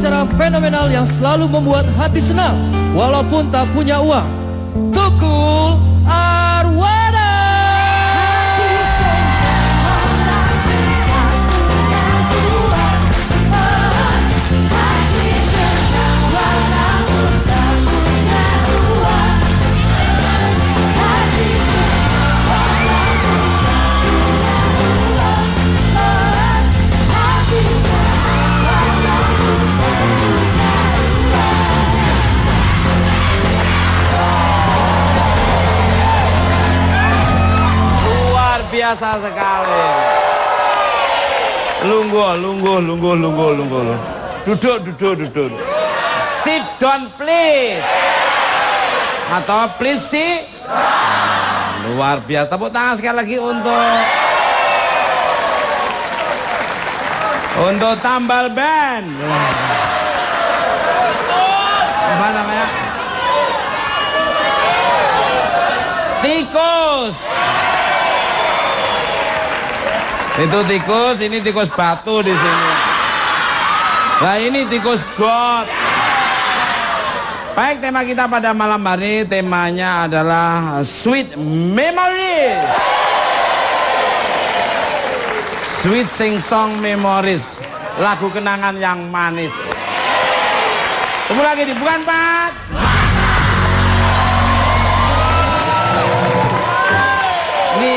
acara fenomenal yang selalu membuat hati senang walaupun tak punya uang. Tukul Arwana. Biasa sekali. Lungguh. Duduk. Sit down please. Atau please sit. Luar biasa. Tepuk tangan sekali lagi untuk tambal ban. Apa namanya? Tikus. Itu tikus, ini tikus batu di sini. Nah ini tikus got. Baik, tema kita pada malam hari temanya adalah Sweet Memories. Sweet Sing Song Memories, lagu kenangan yang manis. Tunggu lagi di bukan Pak. Ini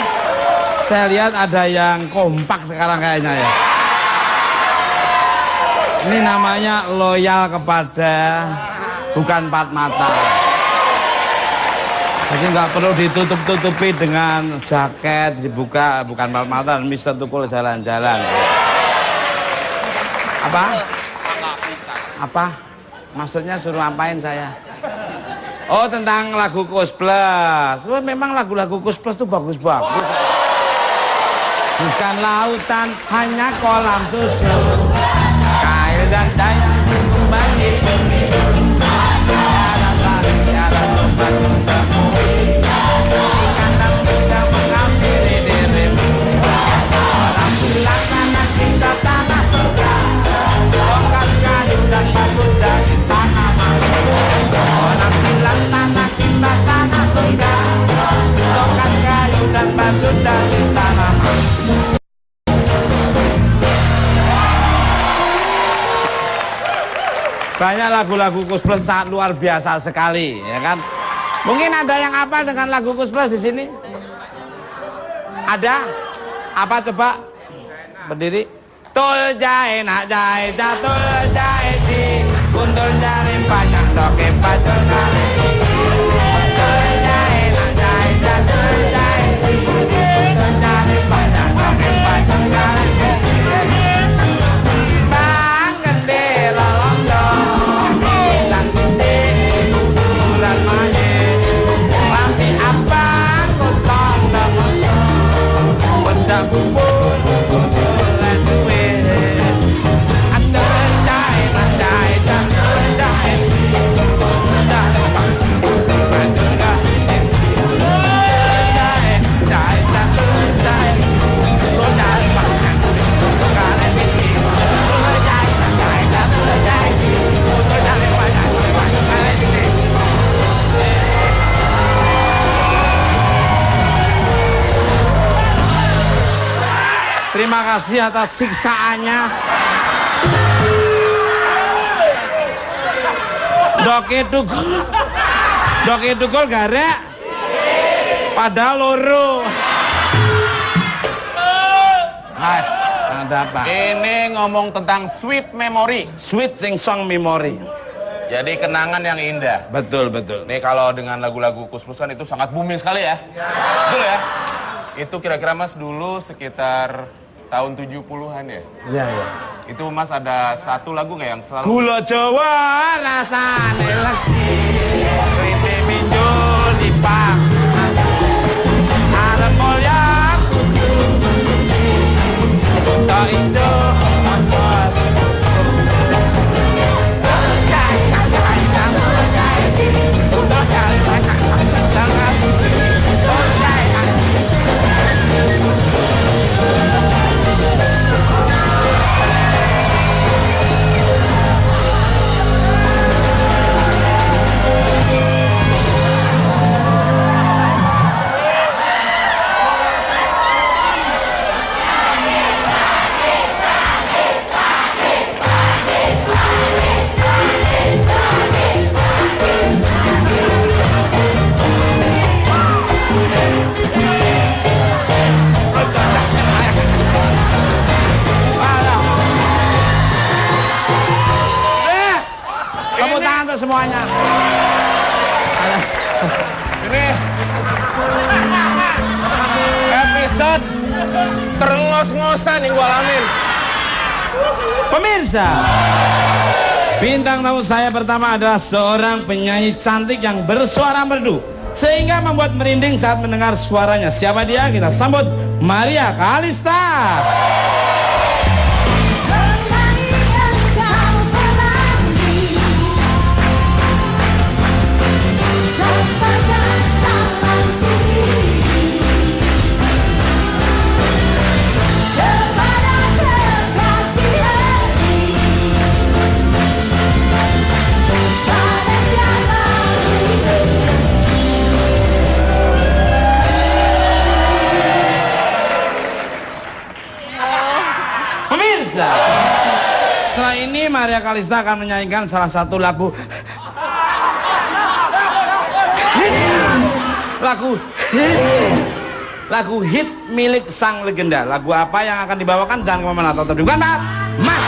saya lihat ada yang kompak sekarang kayaknya ya. Ini namanya loyal kepada bukan empat mata. Jadi nggak perlu ditutup-tutupi dengan jaket, dibuka bukan empat mata dan Mister Tukul jalan-jalan. Apa? Maksudnya suruh apain saya? Oh, tentang lagu Kus Plus. Memang lagu-lagu Kus Plus itu bagus-bagus. Bukan lautan, hanya kolam susu. Kail dan dayang kembali. Tiada tempat untukmu. Ikan dan tidak menghampiri dirimu. Orang bilang tanah kita tanah surga. Tongkat kayu dan batu jadi tanaman. Orang bilang tanah kita tanah surga. Tongkat kayu dan batu jadi tanaman. Banyak lagu-lagu Kus Plus sangat luar biasa sekali, ya kan? Mungkin ada yang apa dengan lagu Kus Plus di sini? Ada? Apa coba? Berdiri. Tul jahe nak jahe jatul jahe di kuntul jari banyak doke pacul kali. Tul jahe nak jahe jatul jahe di kuntul jari banyak doke pacul kali. Terima kasih atas siksaannya. Doke tukul garek pada loro. Mas, ada apa? ini ngomong tentang sweet memory. Sweet Sing Song Memory. Jadi kenangan yang indah. Betul. Nih kalau dengan lagu-lagu Kus Plus kan itu sangat booming sekali ya. Betul ya? Itu kira-kira Mas dulu sekitar tahun 70-an ya? Iya. Itu Mas ada satu lagu nggak yang selalu... Gula Jawa rasane legi. Rene minjul di pak. Arep mulya kudu. Tak ijo angkat. Tepuk tangan untuk semuanya. Ini episode terengos-ngosan yang gua alamin. Pemirsa, bintang tamu saya pertama adalah seorang penyanyi cantik yang bersuara merdu sehingga membuat merinding saat mendengar suaranya. Siapa dia? Kita sambut Maria Kalista. Setelah ini Maria Kalista akan menyanyikan salah satu lagu hit milik sang legenda. Lagu apa yang akan dibawakan? Jangan kemana-mana, tetap di Bukan Mas.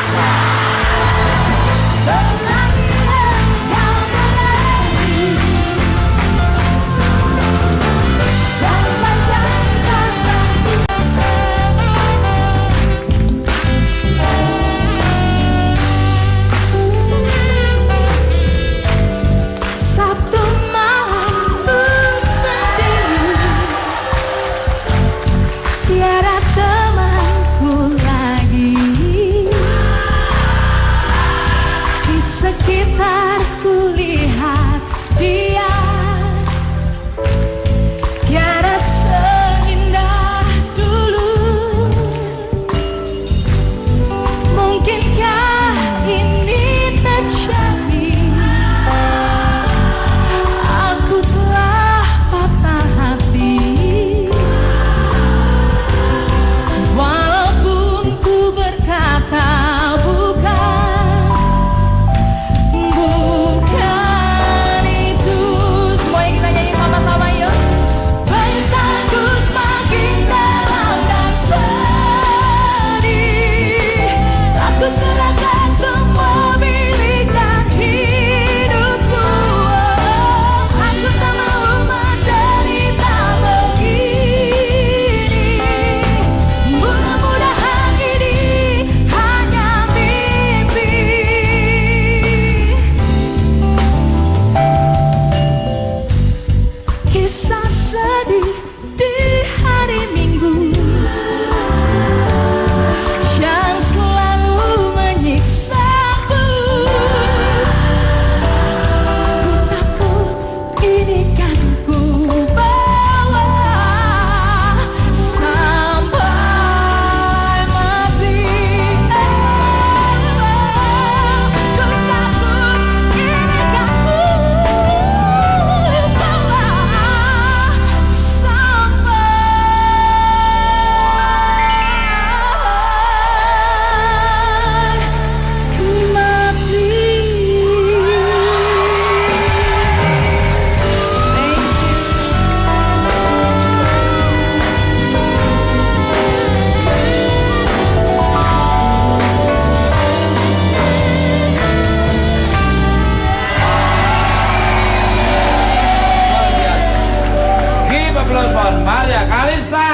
Maria Kalista.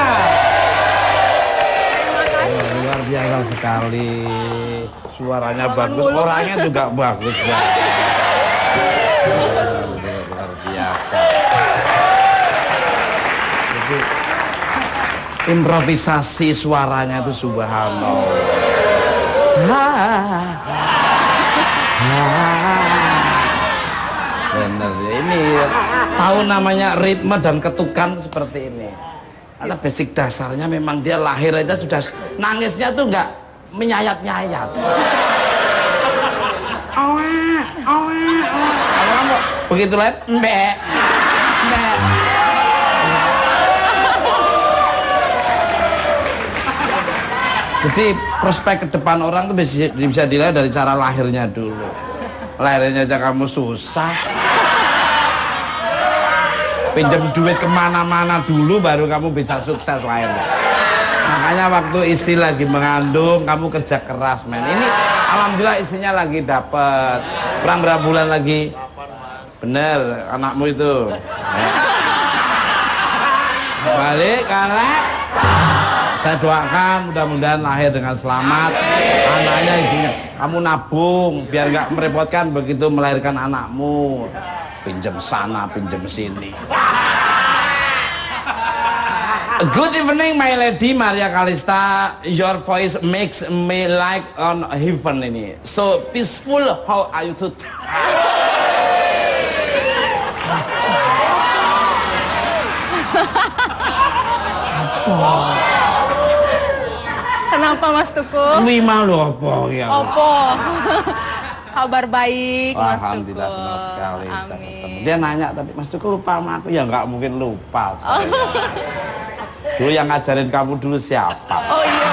Luar biasa sekali. Suaranya bagus, orangnya juga bagus banget. Luar biasa. Jadi improvisasi suaranya itu subhanallah. Bener, ini tahu namanya ritme dan ketukan seperti ini. Karena basic dasarnya memang dia lahir aja sudah nangisnya tuh nggak menyayat-nyayat. Kalau kamu begitu lihat, mbek. Jadi prospek ke depan orang tuh bisa dilihat dari cara lahirnya dulu. Lahirnya aja kamu susah. Pinjam duit kemana-mana dulu baru kamu bisa sukses lahirnya. Makanya waktu istri lagi mengandung kamu kerja keras men. Ini Alhamdulillah istrinya lagi dapet. Kurang berapa bulan lagi? Bener, anakmu itu. Ya. Balik karek. Saya doakan mudah-mudahan lahir dengan selamat. Anaknya ibunya. Kamu nabung biar nggak merepotkan begitu melahirkan anakmu. Pinjam sana, pinjam sini. Good evening my lady Maria Kalista. Your voice makes me like on heaven ini. So peaceful, how are you today? Kenapa Mas Tukul? Wih malu apa ya? Opo. Kabar baik Mas Tukul. Alhamdulillah senang sekali. Amin. Dia nanya tadi, Mas Tukul lupa sama aku? Ya nggak mungkin lupa. Dulu yang ngajarin kamu dulu siapa? Oh iya.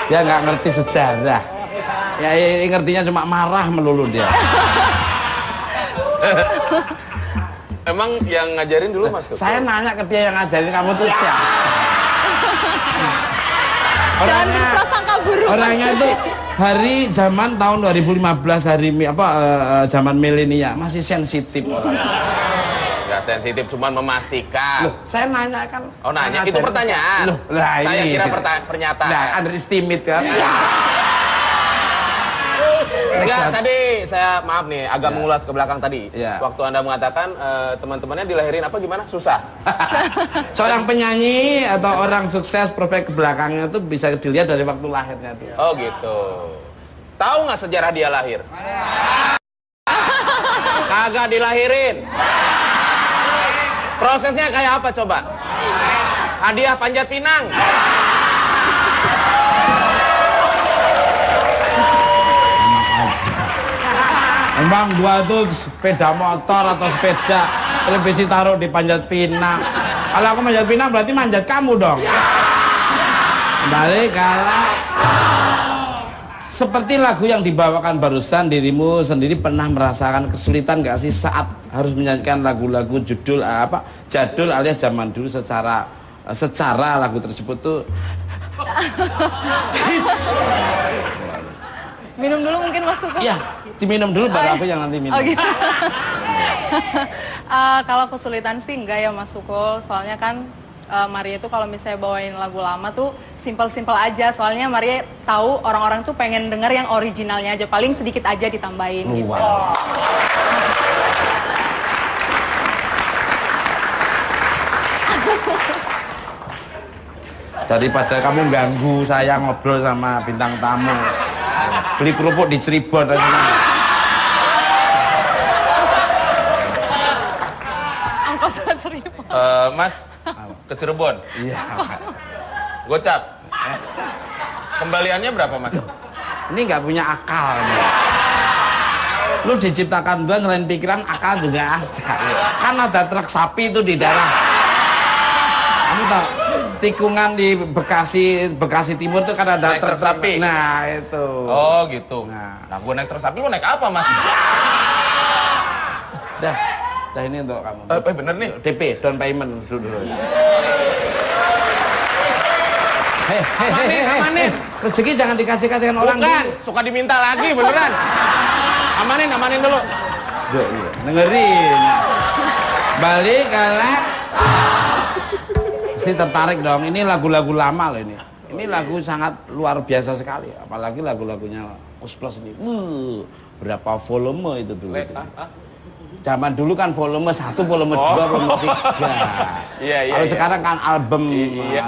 Dia nggak ngerti sejarah. Ya ngertinya cuma marah melulu dia. Emang yang ngajarin dulu Mas Tukul? Saya nanya ke dia yang ngajarin kamu tuh siapa? Jangan berprasangka buruk. Orangnya itu hari zaman tahun 2015 zaman milenial masih sensitif orangnya. Nggak sensitif, cuman memastikan. Loh, saya nanya kan. Oh nanya, itu pertanyaan. Loh, lah saya ini. kira pernyataan. Nah, underestimate kan. Enggak, tadi saya maaf nih agak mengulas ke belakang tadi. Ya. Waktu Anda mengatakan teman-temannya dilahirin apa gimana? Susah. Seorang penyanyi atau orang sukses prospek ke belakangnya itu bisa dilihat dari waktu lahirnya tuh. Oh gitu. Tahu nggak sejarah dia lahir? Kagak dilahirin. Prosesnya kayak apa coba? Hadiah panjat pinang. Emang gua tuh sepeda motor atau sepeda televisi taruh di panjat pinang. Kalau aku manjat pinang berarti manjat kamu dong. Kembali kalau seperti lagu yang dibawakan barusan, dirimu sendiri pernah merasakan kesulitan gak sih saat harus menyanyikan lagu-lagu judul jadul alias zaman dulu secara lagu tersebut tuh hits. Minum dulu mungkin Mas Tukul? Ya, diminum dulu baru aku yang nanti minum. Oh gitu. Kalau kesulitan sih enggak ya Mas Tukul, soalnya kan Maria itu kalau misalnya bawain lagu lama tuh simpel-simpel aja, soalnya Maria tahu orang-orang tuh pengen denger yang originalnya aja, paling sedikit aja ditambahin gitu. Wow. Daripada kamu ganggu saya ngobrol sama bintang tamu, beli kerupuk di Cirebon aja. Ongkos Mas. Mas, ke Cirebon. Iya. Gocap. Kembaliannya berapa Mas? Ini nggak punya akal nih. Lu diciptakan Tuhan selain pikiran, akal juga ada. Kan ada truk sapi itu di daerah. Kamu tahu tikungan di Bekasi Timur tuh kan ada truk sapi. Nah itu. Oh gitu. Nah, Gue naik truk sapi, lu naik apa Mas? Dah ini untuk kamu. Bener nih. DP, down payment dulu. Amanin. Rezeki jangan dikasih-kasihkan orang. Bukan, suka diminta lagi beneran. Amanin dulu. Duh, iya. Dengerin. Balik kalak. Pasti tertarik dong. Ini lagu-lagu lama loh ini. Ini lagu sangat luar biasa sekali. Apalagi lagu-lagunya Kus Plus ini. Berapa volume itu dulu. Zaman dulu kan volume 1, volume 2, volume 3. Iya. Kalau sekarang kan album. Iya.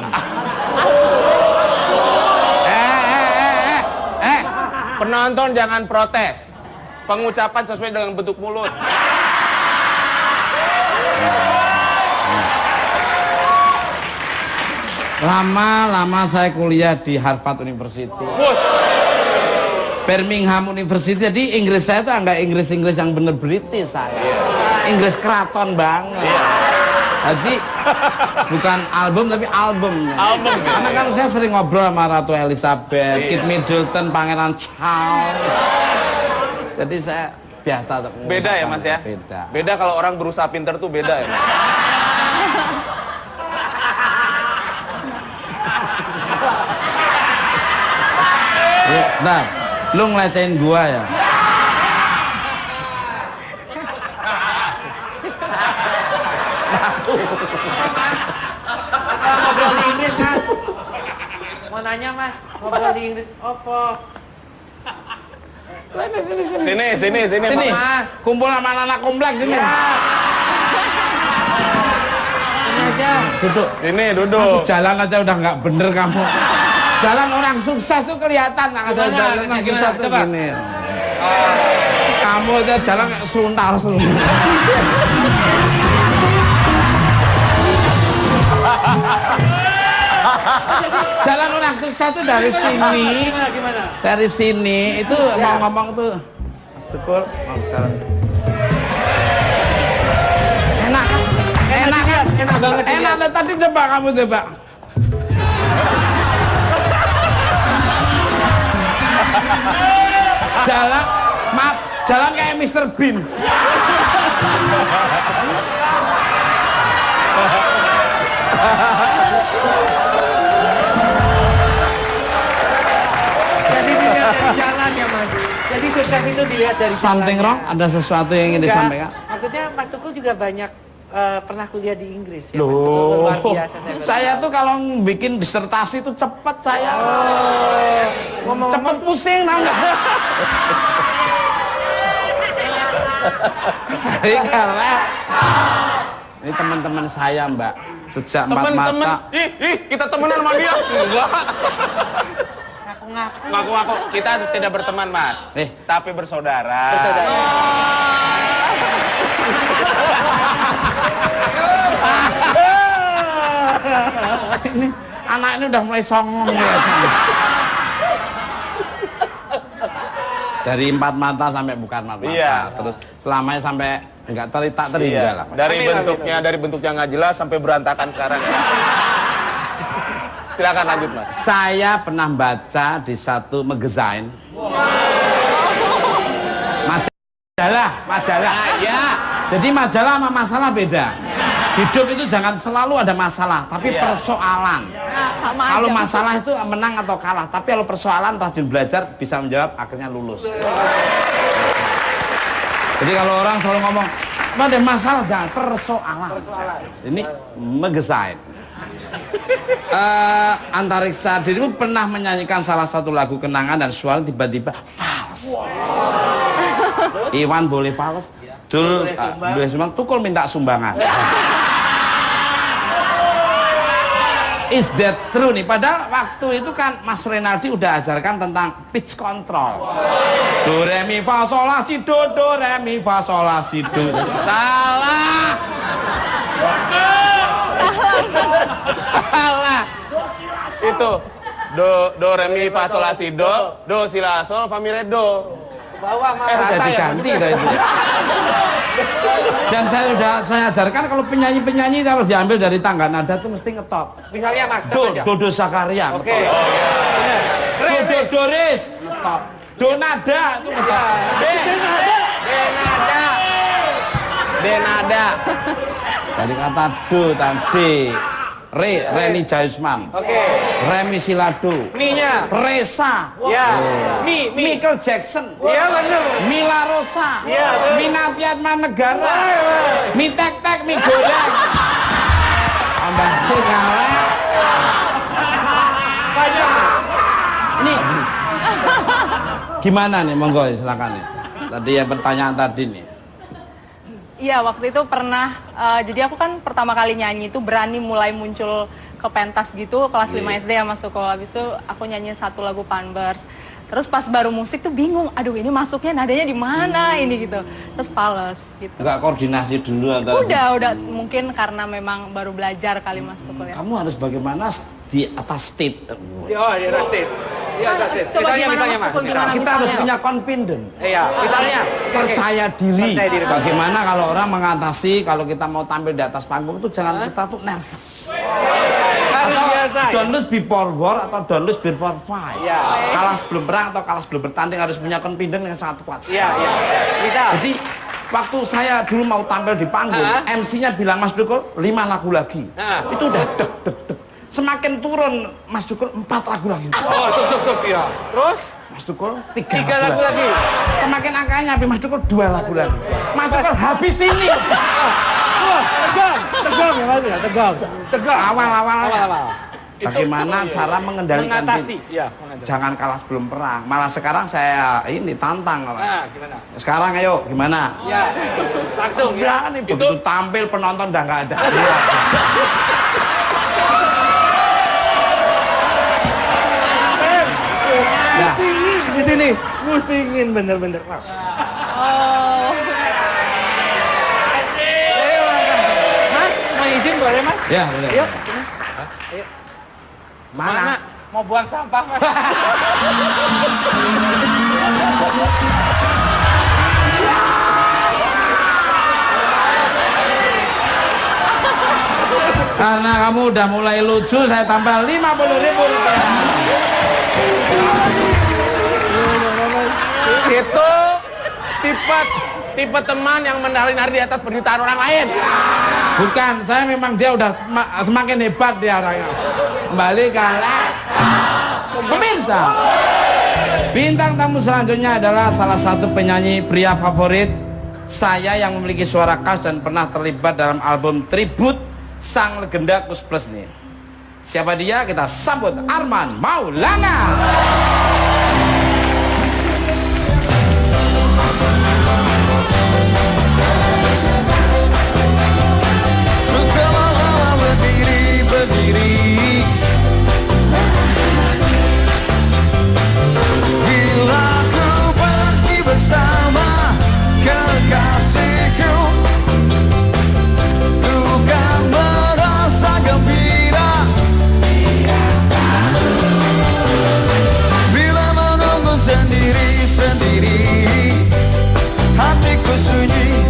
Penonton jangan protes. Pengucapan sesuai dengan bentuk mulut. Lama-lama saya kuliah di Harvard University. Birmingham University, jadi Inggris saya tuh enggak Inggris yang bener British saya. Inggris keraton banget. Jadi bukan album tapi albumnya. Karena kan saya sering ngobrol sama Ratu Elizabeth, Kate Middleton, Pangeran Charles. Jadi saya biasa. Beda ya Mas ya? Beda kalau orang berusaha pinter tuh beda ya Mas? Nah, lu ngelecehin gua ya? Ngobrol di Inggris, Mas. Mau nanya, Mas. Ngobrol di Inggris opo? Sini. Mas. Kumpul sama anak komplek sini. Ini aja. Duduk. Sini, duduk. Jalan aja udah nggak bener kamu. Jalan orang sukses tuh kelihatan. Jalan orang sukses tuh gini. Kamu aja jalan kayak seluntar. Jalan orang sukses tuh dari sini. Gimana? Dari sini itu mau ngomong tuh. Mas Tukul mau jalan. Enak kan? Enak kan? Enak banget. Enak deh, tadi coba kamu coba. Jalan, maaf, jalan kayak Mr. Bean. Jadi dilihat dari jalan ya, Mas. Jadi sukses itu dilihat dari Something jalannya. wrong? Ada sesuatu yang ingin Enggak. disampaikan? Maksudnya Mas Tukul juga banyak pernah kuliah di Inggris ya. Mas Tukul Loh, luar biasa saya tuh kalau bikin disertasi tuh cepet saya. Cepet pusing, tau nggak? Jadi karena ini teman-teman saya, Mbak, sejak empat mata. Ih, kita temenan sama dia. Enggak. Ngaku-ngaku. Kita tidak berteman, Mas. Tapi bersaudara. Ini anak ini udah mulai songong ya. Dari empat mata sampai bukan empat mata. Iya. Terus selamanya sampai enggak tak terhingga lah. Dari bentuknya nggak jelas sampai berantakan sekarang ya. Silakan lanjut, Mas. Saya pernah baca di satu magazine. Majalah. Ya. Jadi majalah sama masalah beda. Hidup itu jangan selalu ada masalah, tapi persoalan. Sama Kalau aja. masalah itu menang atau kalah, tapi kalau persoalan rajin belajar bisa menjawab, akhirnya lulus. Jadi kalau orang selalu ngomong, ada masalah jangan persoalan. Ini magazine. Antariksa dirimu pernah menyanyikan salah satu lagu kenangan dan suara tiba-tiba fals. Iwan boleh fals? Dul boleh sumbang. Tukul minta sumbangan. Is that true nih? Padahal waktu itu kan Mas Renaldi udah ajarkan tentang pitch control. Do re mi fa sol la si do re mi fa sol la si do. Salah. Salah. Itu do re mi fa sol la si do si la sol fa mi re do. Bawah Mas. Udah diganti dah itu. Dan saya ajarkan kalau penyanyi kalau diambil dari tangga nada tuh mesti ngetop. Misalnya Mas, Dodo Sakaria Oke. ngetop. Do Doris ngetop. Do nada itu ngetop. Denada. Dari kata do tadi. Reni Jaisman. Oke. Remi Silado. Mi-nya. Resa. Ya. Michael Jackson. Iya bener. Mila Rosa. Iya, betul. Minatiat Manegara. Mi tek-tek, mi goreng. Tambah kalah. Banyak. Ini gimana nih, monggo silakan nih. Tadi yang pertanyaan tadi nih. Iya, waktu itu pernah, jadi aku kan pertama kali nyanyi itu berani mulai muncul ke pentas gitu, kelas 5 SD ya Mas Tukul. Habis itu aku nyanyi satu lagu Panbers. Terus pas baru musik tuh bingung, aduh ini masuknya nadanya di mana ini gitu. Terus pales gitu. Enggak koordinasi dulu antara. Udah, mungkin karena memang baru belajar kali Mas Tukul ya. Kamu harus bagaimana di atas stage. Oh, di atas stage. Iya, atas stage. Coba gimana Mas Tukul, gimana Kita harus misalnya? punya confident. Iya, misalnya Percaya diri. Percaya diri. Bagaimana kalau orang mengatasi kalau kita mau tampil di atas panggung itu jangan kita tuh nervous. harus Atau biasa. don't lose before war atau don't lose before fight. Iya. Kalah sebelum perang atau kalah sebelum bertanding harus punya confident yang sangat kuat. Iya. Bisa. Jadi waktu saya dulu mau tampil di panggung, MC-nya bilang Mas Dukul 5 lagu lagi. Itu udah deg. Semakin turun Mas Dukul 4 lagu lagi. Oh, tuk ya. Terus Mas Tukul 3 3 lagu lagi. Semakin angkanya tapi Mas Tukul 2 lagu lagi. Mas Tukul habis ini. Tegang ya Mas ya, tegang. Awal-awal. Awal-awal. Bagaimana cara mengendalikan Mengatasi, diri? ya. Jangan kalah sebelum perang. Malah sekarang saya ini tantang. Nah, gimana? Sekarang ayo gimana? Ya, langsung ya. Berani begitu tampil penonton udah nggak ada. Ya. Di sini musingin bener-bener. Oh. Mas, mau izin boleh Mas? Ya, boleh. Yuk, sini. Ayo. Mana? Mau buang sampah Mas? Karena kamu udah mulai lucu, saya tambah 50.000 rupiah. Itu tipe teman yang menari-nari di atas penderitaan orang lain. Bukan, saya memang dia udah semakin hebat dia orangnya. Kembali kalah. Pemirsa, bintang tamu selanjutnya adalah salah satu penyanyi pria favorit saya yang memiliki suara khas dan pernah terlibat dalam album tribut sang legenda Kus Plus nih. Siapa dia? Kita sambut Arman Maulana. Berdiri bila ku pergi bersama kekasihku, ku kan merasa gembira bila menunggu sendiri-sendiri, hatiku sunyi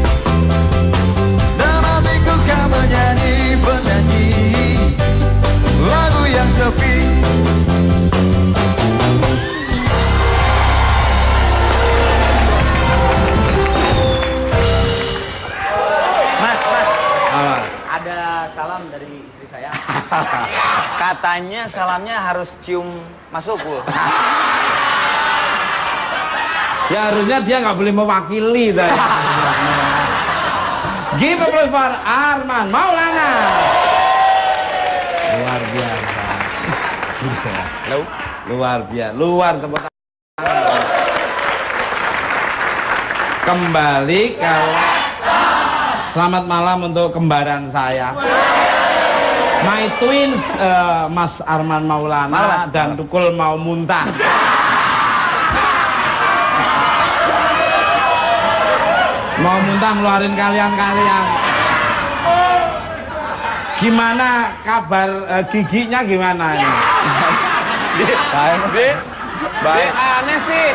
dan hatiku kan menyanyi penyanyi lagu yang sepi. Mas, Apa? ada salam dari istri saya. Katanya salamnya harus cium Mas Ukul. Ya harusnya dia nggak boleh mewakili tadi. Give a applause for Arman Maulana. Luar biasa. Luar biasa. Luar tepuk tangan. Kembali kalau selamat malam untuk kembaran saya. My twins, Mas Arman Maulana dan Tukul mau muntah. Mau muntah ngeluarin kalian-kalian. Gimana kabar giginya gimana ini? Baik. Aneh sih.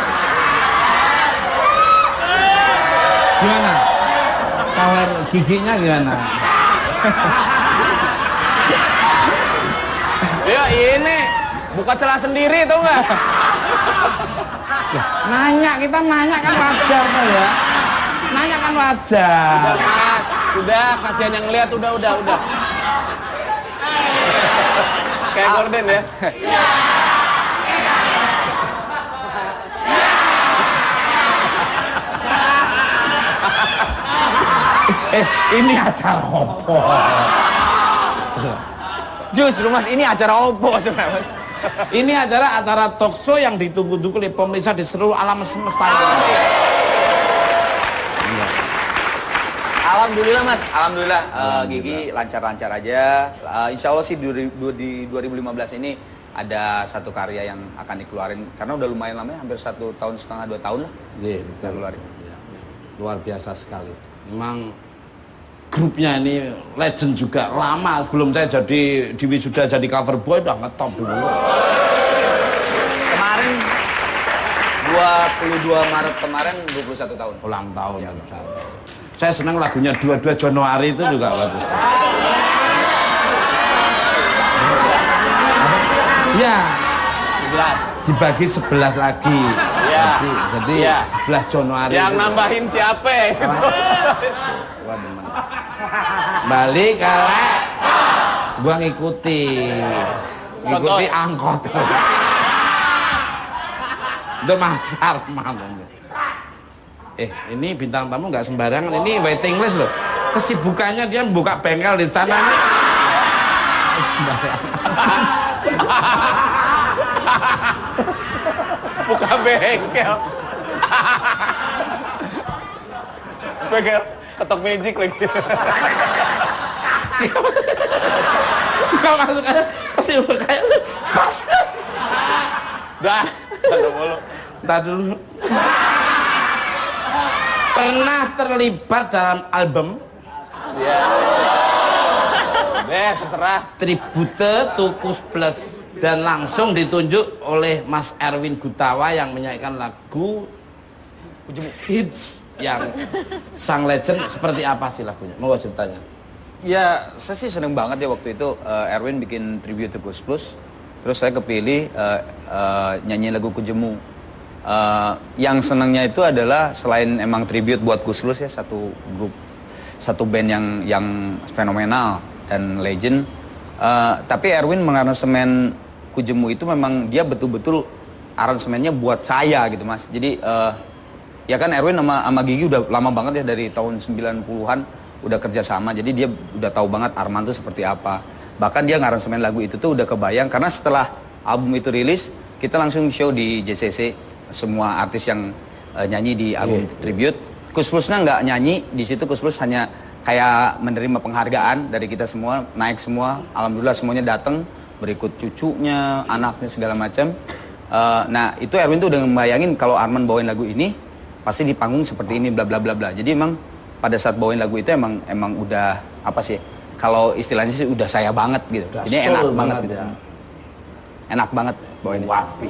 Gimana? Kabar giginya gimana? Ya ini buka celah sendiri tau nggak? Nanya, kita nanya kan wajar tuh ya. Nanya kan wajar. Udah Mas, udah kasihan yang lihat udah. Kayak gorden ya. Ini acara opo? Justru Mas, ini acara opo sebenarnya? Ini acara talkshow yang ditunggu-tunggu oleh pemirsa di seluruh alam semesta ini. Alhamdulillah Mas, alhamdulillah Gigi lancar-lancar aja. Insya Allah sih di 2015 ini ada satu karya yang akan dikeluarin karena udah lumayan lama ya, hampir 1,5 tahun 2 tahun lah. Iya, betul. Keluarin. Ya, luar biasa sekali. Memang grupnya ini legend juga, lama sebelum saya jadi di Wisuda jadi cover boy udah ngetop dulu. Kemarin 22 Maret kemarin 21 tahun. Ulang tahun ya. Saya senang lagunya 22 Januari itu juga bagus. Ya, 11. dibagi 11 lagi. Ya. Jadi Ya. 11 Januari. Yang itu. nambahin siapa itu? Gua demen. Balik kalek. Gua ngikuti Contoh. angkot. Untuk Mas Arman. Ini bintang tamu nggak sembarangan, ini waiting list loh. Kesibukannya dia buka bengkel di sana ini. Buka bengkel. Bengkel ketok magic lagi. Nggak masuk aja, kesibukannya. Dah, satu mulu. Ntar dulu. Pernah terlibat dalam album Terserah. Tribute to Kus Plus dan langsung ditunjuk oleh Mas Erwin Gutawa yang menyanyikan lagu hits yang sang legend. Seperti apa sih lagunya? Mau ceritanya? Ya, saya sih seneng banget ya waktu itu Erwin bikin tribute to Kus Plus. Terus saya kepilih nyanyi lagu Kujemu. Yang senangnya itu adalah selain emang tribute buat Kus Plus ya, satu band yang fenomenal dan legend. Tapi Erwin mengaransemen Kujemu itu memang dia betul-betul aransemennya buat saya gitu Mas. Jadi ya kan Erwin sama Gigi udah lama banget ya, dari tahun 90-an udah kerja sama. Jadi dia udah tahu banget Arman tuh seperti apa. Bahkan dia ngaransemen lagu itu tuh udah kebayang, karena setelah album itu rilis kita langsung show di JCC, semua artis yang nyanyi di album tribute. Kus Plusnya nggak nyanyi di situ, Kus Plus hanya kayak menerima penghargaan dari kita semua, naik semua, alhamdulillah semuanya datang, berikut cucunya, anaknya segala macam. Nah itu Erwin tuh udah ngebayangin kalau Arman bawain lagu ini pasti di panggung seperti ini, bla bla bla bla. Jadi emang pada saat bawain lagu itu emang udah apa sih? Kalau istilahnya sih udah saya banget gitu. Ini enak banget gitu. Ya. Enak banget bawain. Wapi.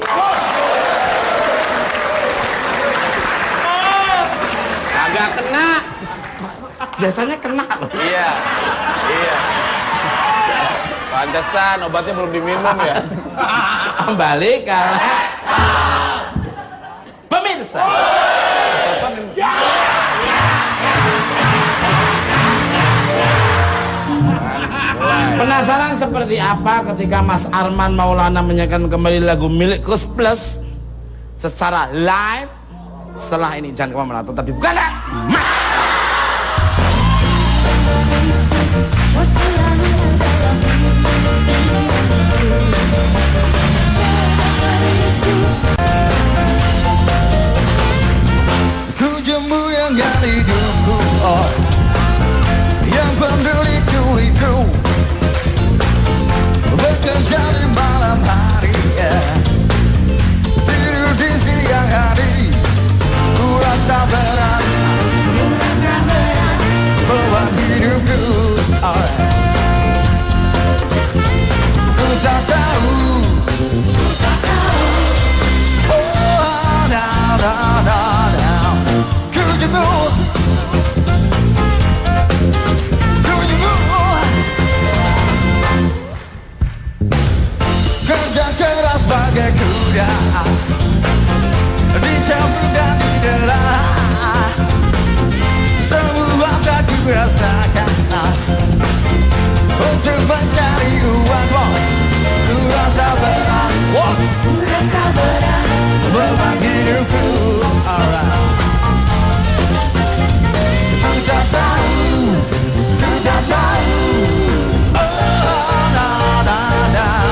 Agak kena. Biasanya kena loh. Iya. Pantesan obatnya belum diminum ya. Kembali ke pemirsa. Penasaran seperti apa ketika Mas Arman Maulana menyanyikan kembali lagu milik Kus Plus secara live? Setelah ini jangan kemana-mana, tetap di Bukan Mas. Kujemu yang gali hidupku, yang peduli kuliku, bekerja di malam hari, tidur di siang hari. Ku rasa berat beban hidupku, ku tak tahu. Oh, now, now, now, now. Kujemu, kerja keras bagai kuda, dicambuk dan didera, semua tak ku rasakan untuk mencari uang. Ku rasa berat, beban hidupku, ku tak tahu, ku tak tahu. Oh, nah, nah, nah.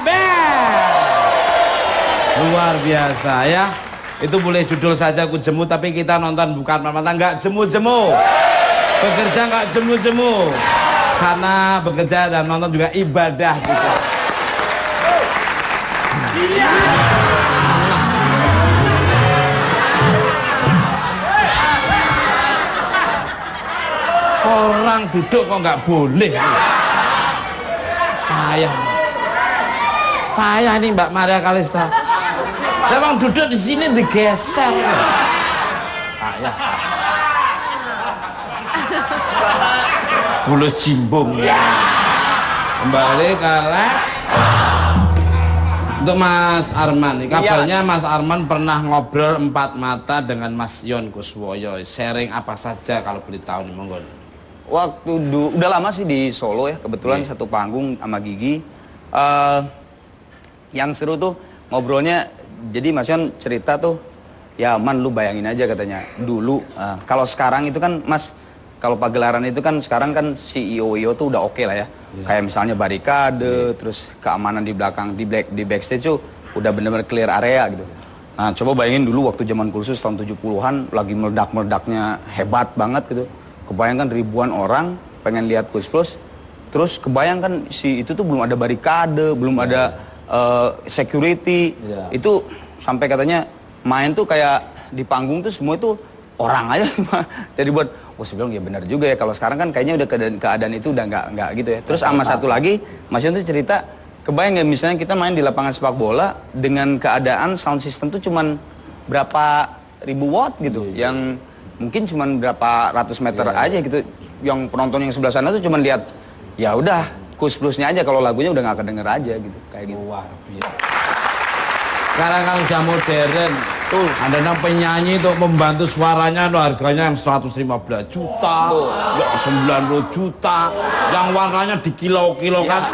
band. Luar biasa ya. Itu boleh judul saja Ku Jemu, tapi kita nonton bukan mata nggak jemu-jemu. Bekerja nggak jemu-jemu. Karena bekerja dan nonton juga ibadah juga. Orang duduk kok nggak boleh. Payah nih Mbak Maria Kalista. Memang duduk di sini digeser. Payah. Bulu cimbung ya. Kembali ke untuk Mas Arman nih. Kabarnya Mas Arman pernah ngobrol empat mata dengan Mas Yon Kuswoyo. Sharing apa saja kalau boleh tahu nih, monggo. Waktu udah lama sih di Solo ya, kebetulan satu panggung sama Gigi. Yang seru tuh ngobrolnya, jadi Mas Yon cerita tuh, ya Man lu bayangin aja katanya, dulu, kalau sekarang itu kan Mas, kalau pagelaran itu kan sekarang kan si IO tuh udah oke lah ya. Kayak misalnya barikade, terus keamanan di belakang, di backstage tuh udah bener-bener clear area gitu. Nah coba bayangin dulu waktu zaman Kursus tahun 70-an, lagi meledak-meledaknya hebat banget gitu. Kebayangkan ribuan orang pengen lihat Kus Plus, terus kebayangkan si itu tuh belum ada barikade, belum ada security, itu sampai katanya main tuh kayak di panggung tuh semua itu orang aja. Jadi buat, saya bilang ya benar juga ya, kalau sekarang kan kayaknya udah keadaan itu udah nggak gitu ya. Terus sama satu lagi, Mas Yon tuh cerita, kebayang nggak misalnya kita main di lapangan sepak bola dengan keadaan sound system tuh cuman berapa ribu watt gitu, yang mungkin cuma berapa ratus meter aja gitu, yang penonton yang sebelah sana tuh cuma lihat ya udah Kus Plusnya aja, kalau lagunya udah nggak kedenger aja gitu, kayak gitu. Luar biasa. Sekarang kan udah modern tuh, ada yang penyanyi untuk membantu suaranya tuh harganya yang 115 juta, ya 90 juta, yang warnanya dikilo-kilokan.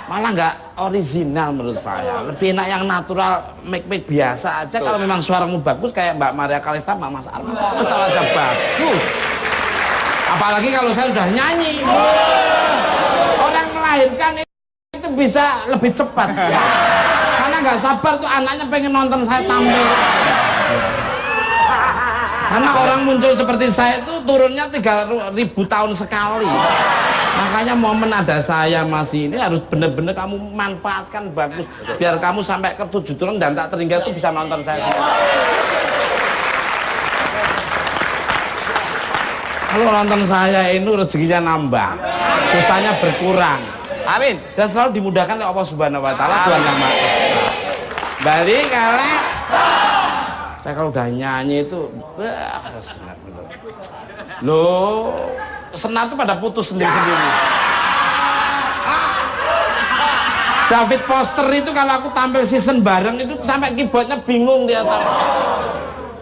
Malah nggak original menurut saya, lebih enak yang natural, make biasa aja. Kalau memang suaramu bagus kayak Mbak Maria Kalista, Mbak Mas Arman, tetap aja bagus. Apalagi kalau saya sudah nyanyi, orang melahirkan itu bisa lebih cepat ya. Karena nggak sabar tuh anaknya pengen nonton saya tampil. Karena orang muncul seperti saya itu turunnya 3.000 tahun sekali. Makanya momen ada saya masih ini harus bener-bener kamu manfaatkan bagus, biar kamu sampai ke 7 turun dan tak terhingga itu bisa nonton saya. Kalau nonton saya ini rezekinya nambah, dosanya berkurang. Amin. Dan selalu dimudahkan oleh Allah Subhanahu Wa Taala, Tuhan Yang Maha Esa. Balik kalau saya kalau udah nyanyi itu, loh, senat tuh pada putus sendiri-sendiri. David Foster itu kalau aku tampil season bareng itu sampai keyboardnya bingung dia tahu.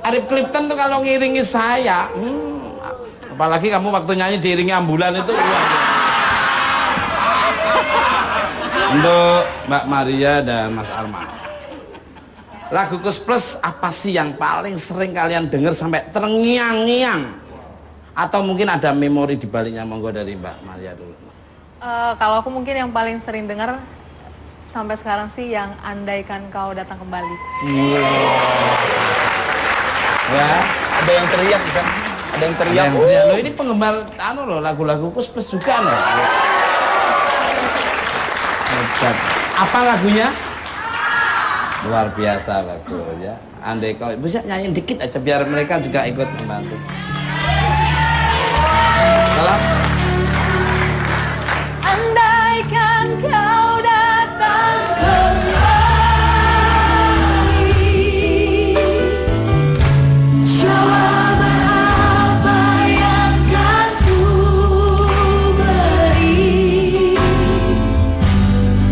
Eric Clapton tuh kalau ngiringi saya, apalagi kamu waktu nyanyi diiringi ambulan itu. Untuk Mbak Maria dan Mas Arman, lagu Kus Plus apa sih yang paling sering kalian dengar sampai terngiang-ngiang? Atau mungkin ada memori di baliknya, monggo dari Mbak Maria dulu. Kalau aku mungkin yang paling sering dengar sampai sekarang sih yang Andaikan Kau Datang Kembali. Ya, Ada yang teriak kan? Ada yang teriak. Loh, ini penggemar loh, lagu-lagu Kus Plus juga loh. Apa lagunya? Luar biasa bagus ya. Andai kau bisa nyanyi dikit aja biar mereka juga ikut membantu. Kalau Andaikan kau datang kembali, jawaban apa yang kan ku beri?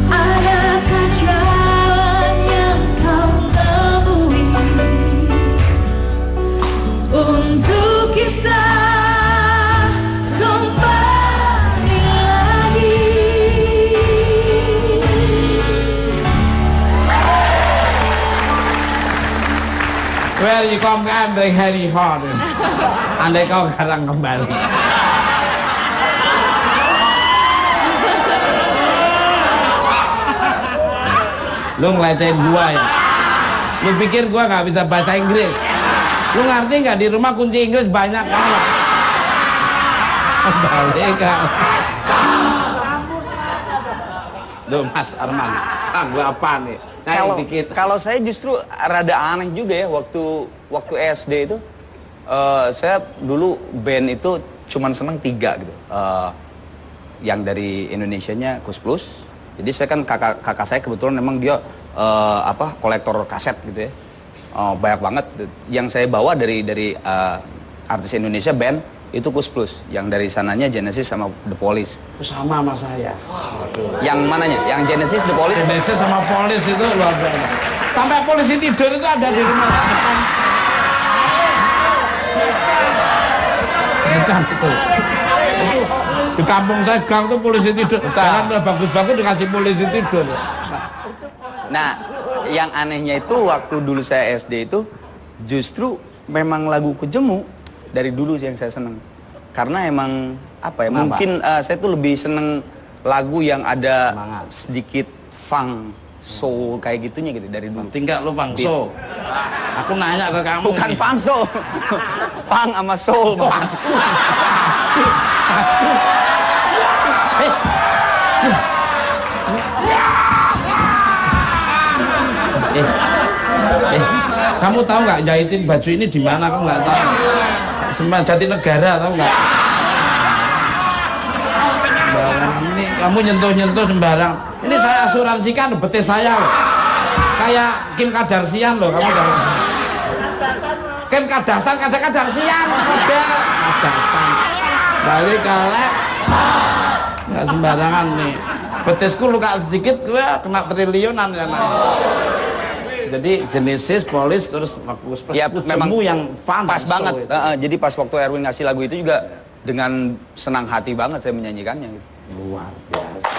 Adakah jalan yang kau temui untuk kita kembali lagi? where you come and the Harry Hot. Andai kau sekarang kembali. Lu ngelecehin gua ya? Lu pikir gua nggak bisa bahasa Inggris? Lu ngerti nggak di rumah kunci Inggris banyak banget? Balik kan? Duh Mas Arman, gua apa nih? Kalau saya justru rada aneh juga ya waktu SD itu saya dulu band itu cuman seneng 3 gitu. Yang dari Indonesianya Kus Plus. Jadi saya kan kakak saya kebetulan memang dia kolektor kaset gitu ya. Banyak banget yang saya bawa dari artis Indonesia band itu Kus Plus. Yang dari sananya Genesis sama The Police. Sama saya. Yang mananya? Yang Genesis, The Police? Genesis sama Police itu luar biasa. Sampai polisi tidur itu ada di rumah saya depan. Bukan itu. Di kampung saya gang tuh polisi tidur. Jalan udah bagus-bagus dikasih polisi tidur. Nah, yang anehnya itu waktu dulu saya SD itu justru memang lagu Kejemu dari dulu sih yang saya seneng. Karena emang apa ya? Mungkin saya tuh lebih seneng lagu yang ada sedikit funk, soul kayak gitunya gitu dari dulu. Tinggal lu funk soul. Aku nanya ke kamu. Bukan funk soul. Funk sama soul, Bang. Kamu tahu nggak jahitin baju ini di mana? Kamu nggak tahu? Semua Jatinegara tahu nggak? Sembarang ini kamu nyentuh sembarang. Ini saya asuransikan betis saya loh. Kayak Kim Kardashian loh kamu tahu. Kim Kardashian, Kardashian, Kardashian. Balik kalek. Nggak sembarangan nih. Betisku luka sedikit, gue kena triliunan ya. Jadi Genesis, Police, terus ya, memang yang fun pas banget. Jadi pas waktu Erwin ngasih lagu itu juga dengan senang hati banget saya menyanyikannya. Gitu. Luar biasa.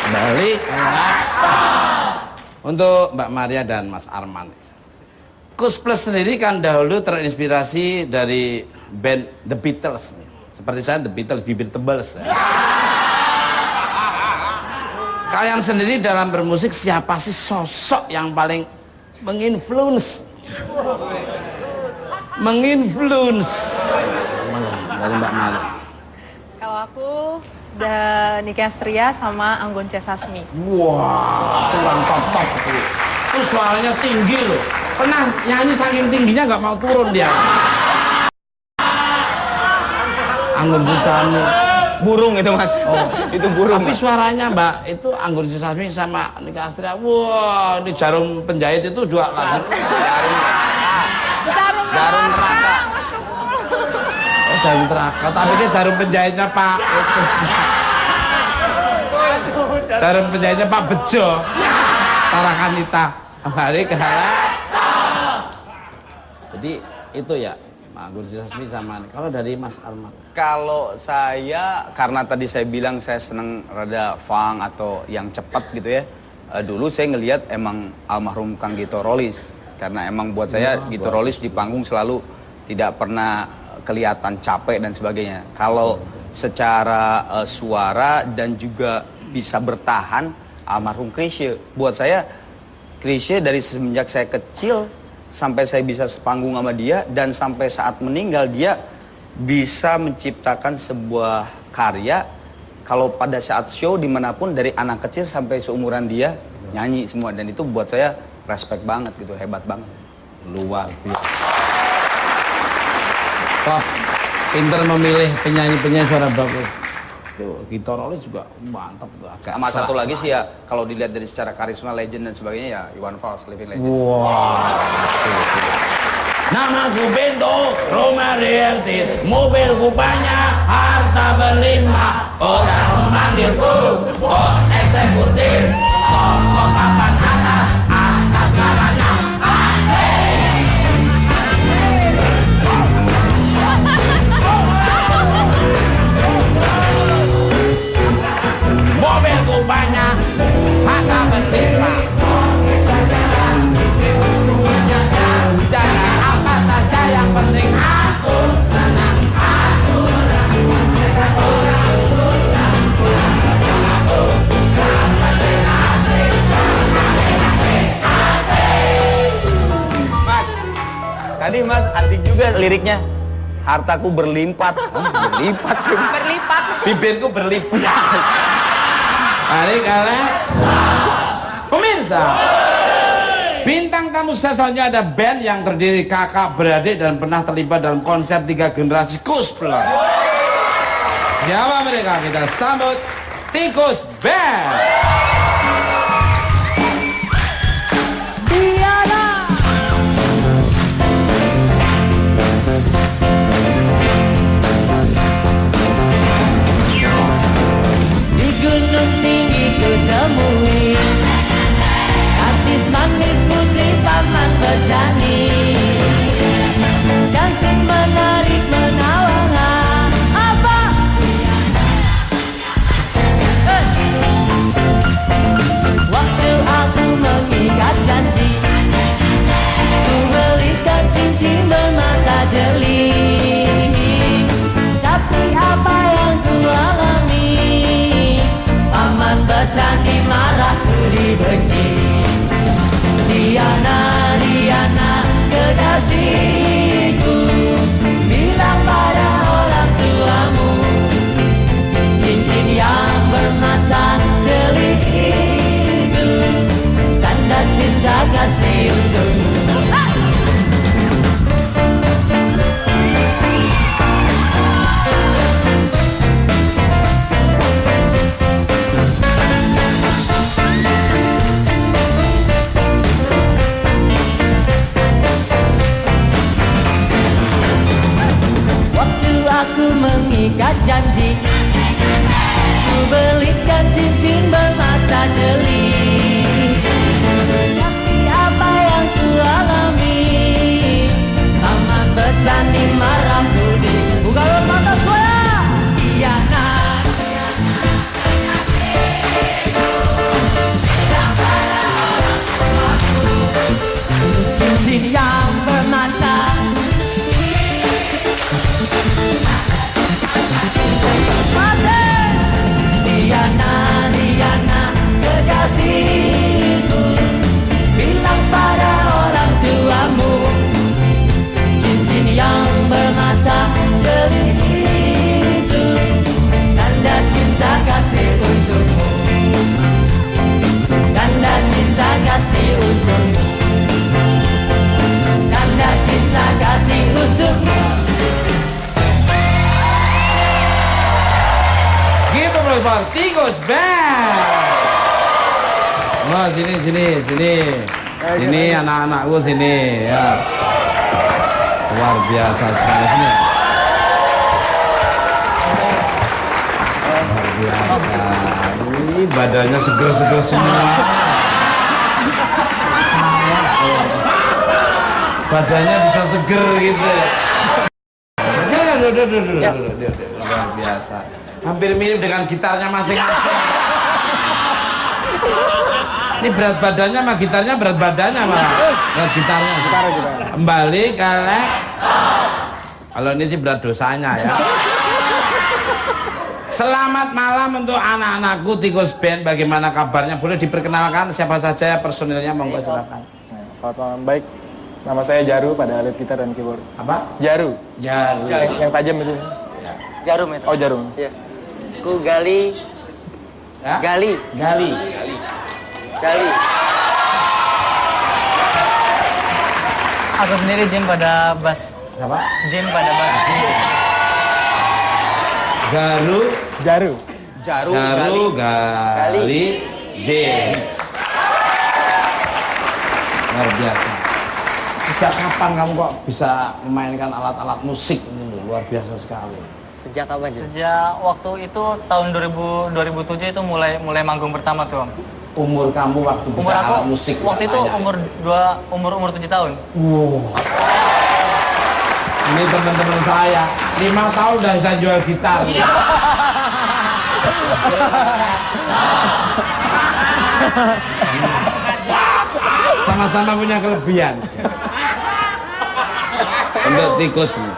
Balik untuk Mbak Maria dan Mas Arman. Kus Plus sendiri kan dahulu terinspirasi dari band The Beatles. Seperti saya The Beatles, bibir tebal. Kalian sendiri dalam bermusik siapa sih sosok yang paling menginfluence? Dari Mbak Maria. Kalau aku Nicky Astria sama Anggun C. Sasmi. Wah, itu yang top itu suaranya tinggi loh. Pernah nyanyi saking tingginya nggak mau turun dia. Anggun C. Sasmi. Burung itu Mas. Itu burung. Tapi suaranya Mbak itu Anggun C. Sasmi sama Nicky Astria. Wah, ini Jarum Penjahit itu dua lagu. Jarum neraka. Oh, Jarum Neraka. Tapi kan Jarum Penjahitnya Pak itu. Jarum Penjahitnya Pak Bejo. Tarakanita. Balik ke Jadi itu ya. Anggun C. Sasmi sama kalau dari Mas Arman. Kalau saya karena tadi saya bilang saya seneng rada funk atau yang cepat gitu ya. Dulu saya ngelihat emang almarhum Kang Gito Rolis karena emang buat saya Gito Rolis di panggung selalu tidak pernah kelihatan capek dan sebagainya. Kalau secara suara dan juga bisa bertahan almarhum Chrisye. Buat saya Chrisye dari semenjak saya kecil sampai saya bisa sepanggung sama dia dan sampai saat meninggal dia bisa menciptakan sebuah karya kalau pada saat show dimanapun dari anak kecil sampai seumuran dia nyanyi semua dan itu buat saya respect banget gitu, hebat banget. Luar biasa. Top, pinter memilih penyanyi-penyanyi suara bagus. Gito Rolis juga mantap. Sama satu lagi sih ya, kalau dilihat dari secara karisma, legend dan sebagainya ya Iwan Fals, living legend. Wah. Namaku Bento, rumah realtir, mobilku banyak, harta berlimpah, orang memanggilku bos eksekutif, toko papan atas segalanya, asik. Mobilku banyak, harta berlimpah, dan apa saja yang penting aku senang, aku orang susah, Cantik juga liriknya. Hartaku berlimpah. Berlipat sih. Berlipat. Bibirku berlipat. Balik kalian. Pemirsa, bintang tamu saya selanjutnya ada band yang terdiri kakak beradik dan pernah terlibat dalam konser 3 generasi Kus Plus. Siapa mereka? Kita sambut Tikus Band. Di gunung tinggi ku temui artis manis putri paman berjani, cantik menarik menawan apa waktu aku mengikat janji, ku belikan cincin bermata jeli, tapi apa yang ku alami, paman bertani marah ku dibenci. Diana, Diana, kekasihku, bilang pada orang tuamu, cincin yang bermata jeli itu tanda cinta kasih untukmu. Aku mengikat janji, ku belikan cincin bermata jeli, tapi apa yang ku alami, paman bercandi marah budi. Buka mata suara Diana, cincin yang bermata Diana, Diana, kekasihku, bilang pada orang tuamu, cincin yang bermata jeli itu tanda cinta kasih untukmu, tanda cinta kasih untukmu, tanda cinta kasih untukmu. For Tikus Band. Oh, sini anak-anakku sini ya. Luar biasa sekali sini. Luar biasa. Ini badannya seger-seger semua. Badannya bisa seger gitu. Jangan dulu. Luar biasa. Hampir mirip dengan gitarnya masing-masing. Ini berat badannya sama gitarnya berat badannya malah. Berat gitarnya. Kembali kalek. Kalau ini sih berat dosanya ya. Selamat malam untuk anak-anakku Tikus Band. Bagaimana kabarnya? Boleh diperkenalkan siapa saja personilnya, monggo silakan. Selamat malam, baik. Nama saya Jaru pada alat gitar dan keyboard. Apa? Jaru. Yang tajam itu. Jarum itu. Oh, jarum. Iya. Ku Gali. Ya? Gali. Aku sendiri Jim pada bass. Siapa? Jim pada bass. Jaru, Gali. J. Luar biasa. Sejak kapan kamu kok bisa memainkan alat-alat musik ini? Luar biasa sekali. Sejak apa aja? Sejak waktu itu tahun 2007 itu mulai manggung pertama tuh, Om. Umur kamu waktu bisa alat musik? Waktu itu umur 7 tahun. Wow. Ini teman-teman saya 5 tahun udah bisa jual gitar. Sama-sama punya kelebihan. Untuk tikus nih.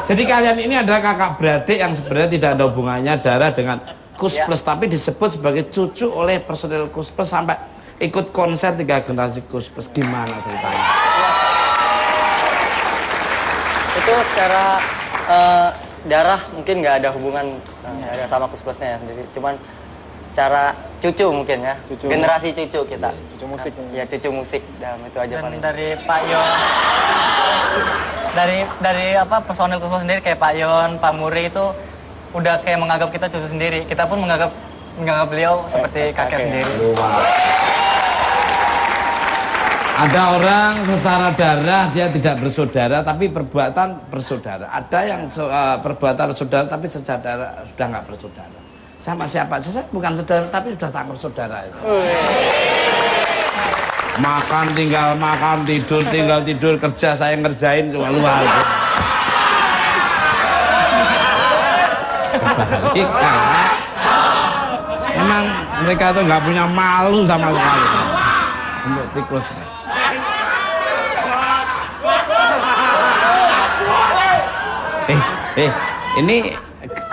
Jadi kalian ini adalah kakak beradik yang sebenarnya tidak ada hubungannya darah dengan Kus Plus, tapi disebut sebagai cucu oleh personil Kus Plus sampai ikut konser 3 generasi Kus Plus. Gimana ceritanya? Itu secara darah mungkin nggak ada hubungan nggak ada sama Kus Plusnya ya sendiri. Cuman secara cucu mungkin ya, generasi cucu kita. Cucu musik. Ya cucu musik, itu aja paling. Dari Pak Yon, dari apa personil Kus Plus sendiri kayak Pak Yon, Pak Muri itu udah kayak menganggap kita cucu sendiri. Kita pun menganggap beliau seperti kakek sendiri. Ada orang secara darah dia tidak bersaudara tapi perbuatan bersaudara. Ada yang perbuatan bersaudara tapi secara sudah nggak bersaudara. Sama siapa aja, saya bukan saudara tapi sudah tak bersaudara. Makan tinggal tidur, kerja saya ngerjain cuma luar. Emang mereka tuh nggak punya malu sama sekali. Untuk tikus. Ini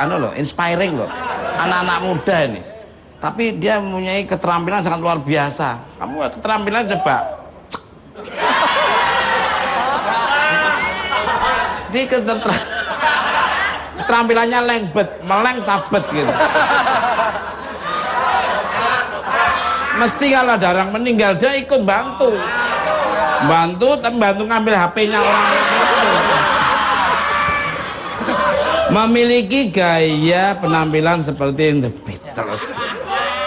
loh, inspiring loh. Anak-anak muda ini. Tapi dia mempunyai keterampilan sangat luar biasa. Kamu keterampilan coba. Ini keterampilannya meleng sabet gitu. Mesti kalau ada orang meninggal dia ikut bantu ngambil HP-nya orang. Memiliki gaya penampilan seperti The Beatles.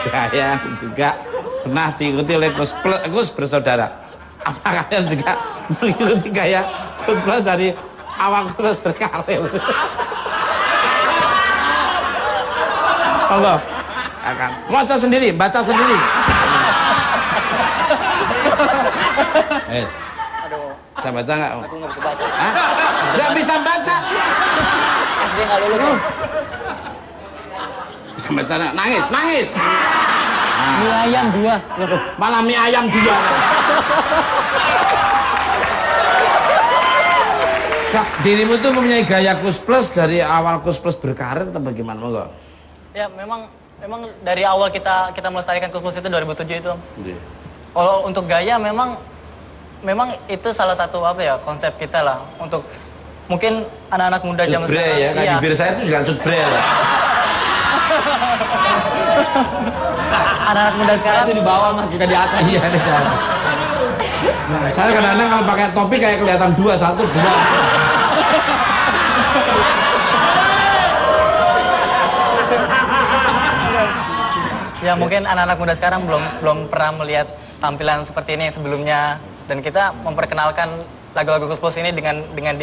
Gaya juga pernah diikuti oleh Kus bersaudara. Apa kalian juga mengikuti gaya Kus Plus dari awal Kus berkarir? Allah akan baca sendiri. Bisa baca nggak? Aku nggak bisa baca. Nggak bisa baca. SD nggak lulus. Bisa baca nggak? Nangis. Mie ayam 2. Malah mie ayam 2. Kak, dirimu tuh mempunyai gaya Kus Plus dari awal Kus Plus berkarir atau bagaimana? Monggo. Ya memang dari awal kita melestarikan Kus Plus itu 2007 itu. Kalau untuk gaya memang itu salah satu konsep kita lah untuk mungkin anak-anak muda zaman sekarang. Ya, kan bibir saya itu juga cutbre ya. Anak-anak muda sekarang Itu di bawah Mas, juga di atas. Iya, saya kadang-kadang kalau pakai topi kayak kelihatan 2, 1, 2. Ya mungkin anak-anak muda sekarang belum pernah melihat tampilan seperti ini sebelumnya, dan kita memperkenalkan lagu-lagu Kus Plus ini dengan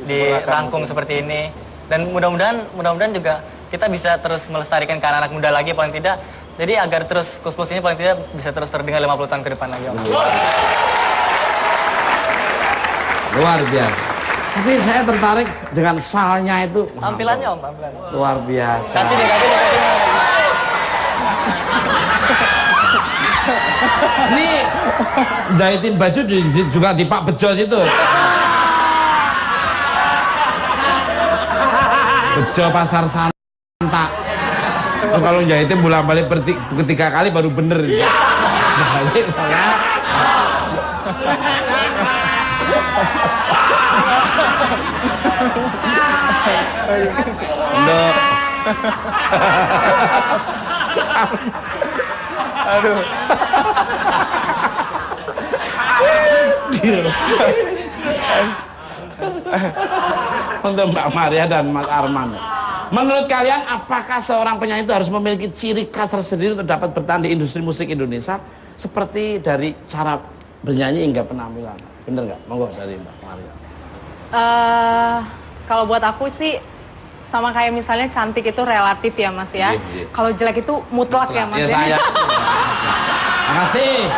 dirangkum seperti ini, dan mudah-mudahan juga kita bisa terus melestarikan ke anak-anak muda lagi paling tidak, jadi agar terus Kus Plus ini paling tidak bisa terus terdengar 50 tahun ke depan lagi. Luar biasa. Tapi saya tertarik dengan salnya itu. Tampilannya tampilannya. Luar biasa. Tapi Ini jahitin baju juga di Pak Bejo situ. Bejo Pasar Santa. Kalau jahitin bolak-balik 3 kali baru bener. Balik ya. Untuk Aduh. Untuk Mbak Maria dan Mas Arman, menurut kalian apakah seorang penyanyi itu harus memiliki ciri khas tersendiri untuk dapat bertahan di industri musik Indonesia, seperti dari cara bernyanyi hingga penampilan? Bener nggak? Monggo dari Mbak Maria. Kalau buat aku sih sama kayak misalnya cantik itu relatif ya Mas ya. Kalau jelek itu mutlak ya Mas ya. Makasih.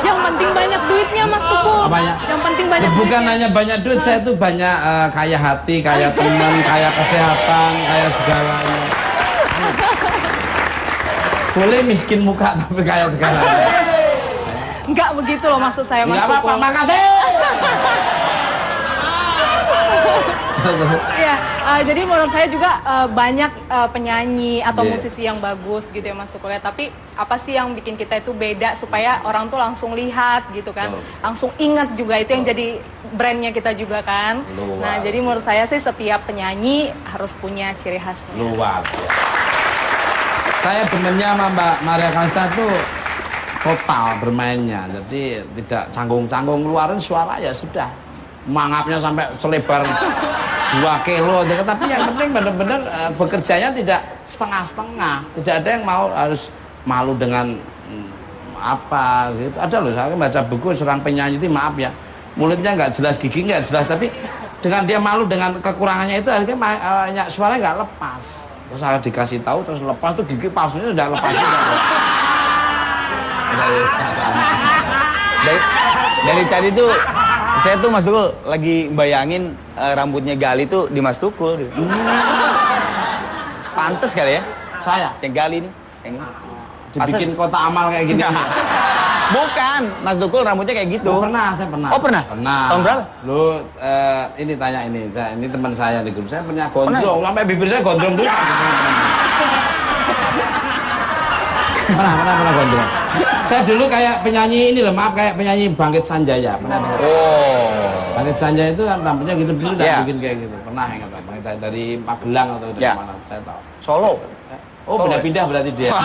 Yang penting banyak duitnya Mas Tukul. Apanya? Yang penting banyak Bukan duitnya. hanya banyak duit, saya tuh banyak kaya hati, kaya teman, kaya kesehatan, kaya segalanya. Boleh miskin muka tapi kaya segalanya. Enggak begitu loh maksud saya Mas Enggak apa-apa, Tukul. makasih. Iya, jadi menurut saya juga banyak penyanyi atau musisi yang bagus gitu ya Mas Tukul ya. Tapi apa sih yang bikin kita itu beda supaya orang tuh langsung lihat gitu kan, langsung ingat juga itu yang jadi brandnya kita juga kan. Nah jadi menurut saya sih setiap penyanyi harus punya ciri khasnya. Luar biasa. Saya demennya sama Mbak Maria Kalista tuh total bermainnya, jadi tidak canggung-canggung, ngeluarin suara ya sudah. Mangapnya sampai selebar 2 kilo, tapi yang penting benar-benar bekerjanya tidak setengah-setengah. Tidak ada yang mau harus malu dengan apa gitu. Ada loh, saya baca buku seorang penyanyi itu, maaf ya, mulutnya nggak jelas, gigi nggak jelas, tapi dengan dia malu dengan kekurangannya itu akhirnya suaranya nggak lepas. Terus saya dikasih tahu, terus lepas tuh gigi palsunya sudah lepas juga. Dari tadi tuh saya tuh Mas Tukul lagi bayangin rambutnya Gali tuh di Mas Tukul. Pantes kali ya? Saya? Yang Gali nih. Dibikin kota amal kayak gini. Bukan, Mas Tukul rambutnya kayak gitu. Pernah, saya pernah. Oh pernah? Pernah. Tahun berapa? Lu ini tanya ini teman saya di grup, saya punya gondrong, sampai bibir saya gondrong tuh. Pernah gondrong. Saya dulu kayak penyanyi ini loh, maaf, kayak penyanyi Bangkit Sanjaya. Pernah dengar? Oh. Bangkit Sanjaya itu kan rambutnya gitu dulu, bikin kayak gitu. Pernah ingat Bangkit Sanjaya dari Magelang atau dari mana? Saya tahu. Solo. Oh, pindah-pindah berarti dia.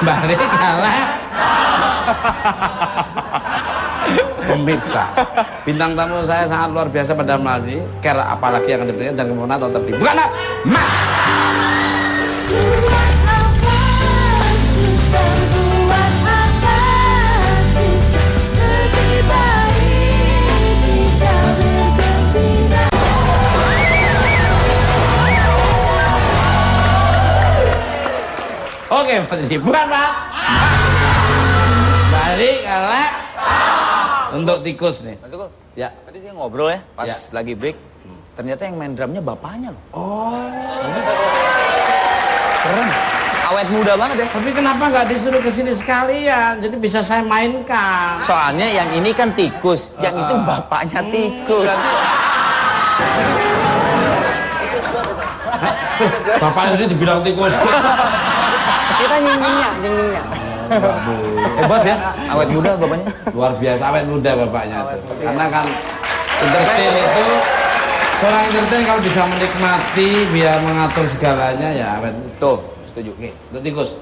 Balik kalah. Pemirsa, bintang tamu saya sangat luar biasa pada malam ini. Care apalagi yang akan diberikan, jangan kemana tetap di bukan Mas. Oke, bukan Pak. Balik kalah. Untuk tikus nih. Mas Tukul, ya. Tadi dia ngobrol ya, pas lagi break. Ternyata yang main drumnya bapaknya loh. Oh. Keren. Awet muda banget ya. Tapi kenapa nggak disuruh kesini sekalian? Jadi bisa saya mainkan. Soalnya yang ini kan tikus, yang itu bapaknya tikus. Bapaknya jadi dibilang tikus. Kita nyinggingnya. Hebat ya, awet muda bapaknya. Luar biasa, awet muda bapaknya tuh. Karena kan entertain itu, seorang entertain kalau bisa menikmati, biar mengatur segalanya ya awet. Tuh, setuju. Oke, untuk tikus.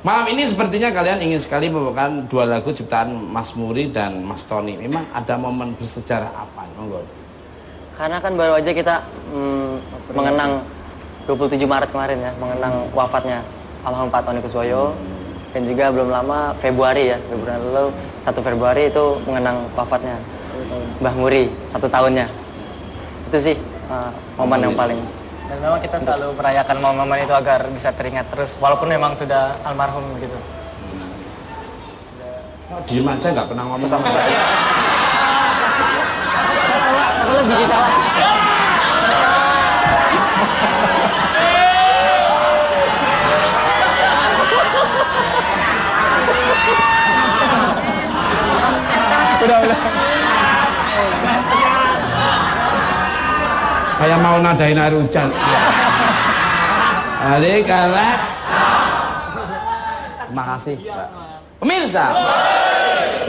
Malam ini sepertinya kalian ingin sekali membawakan 2 lagu ciptaan Mas Muri dan Mas Tony. Memang ada momen bersejarah apa? Monggo. Karena kan baru aja kita mengenang 27 Maret kemarin ya, mengenang wafatnya almarhum Pak Tony Kuswoyo. Dan juga belum lama Februari lalu 1 Februari itu mengenang wafatnya Mbah Muri 1 tahunnya. Itu sih momen yang paling. Dan memang kita selalu merayakan momen-momen itu agar bisa teringat terus walaupun memang sudah almarhum gitu. Diem aja nggak pernah ngomong sama saya. Masalah biji salah. Udah. Kayak mau nadain air hujan. Balik kalah. Terima kasih, Pak. Pemirsa,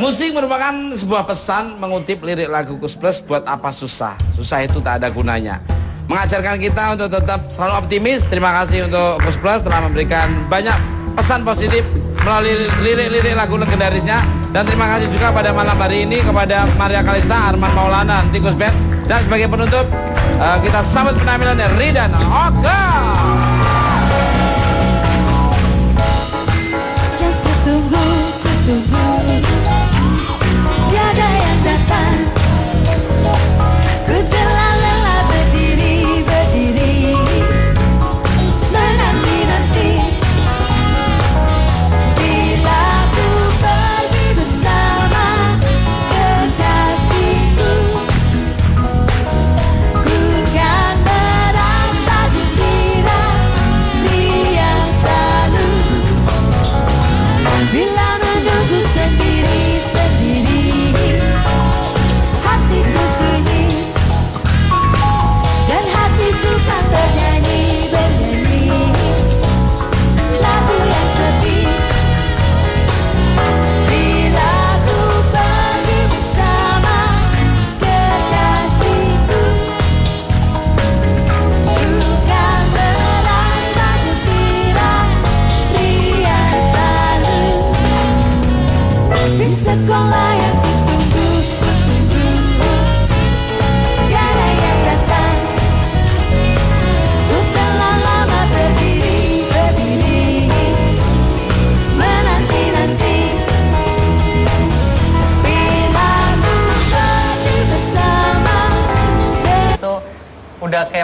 musik merupakan sebuah pesan mengutip lirik lagu Kus Plus, buat apa susah. Susah itu tak ada gunanya. Mengajarkan kita untuk tetap selalu optimis. Terima kasih untuk Kus Plus telah memberikan banyak pesan positif melalui lirik-lirik lagu legendarisnya. Dan terima kasih juga pada malam hari ini kepada Maria Kalista, Arman Maulana, Tikus Band. Dan sebagai penutup, kita sambut penampilannya Ridan Oka. Yang kutunggu, tiada yang datang. Ku telah lelah berdiri, menanti-nanti. Bila ku pergi bersama kekasihku, ku kan merasa gembira.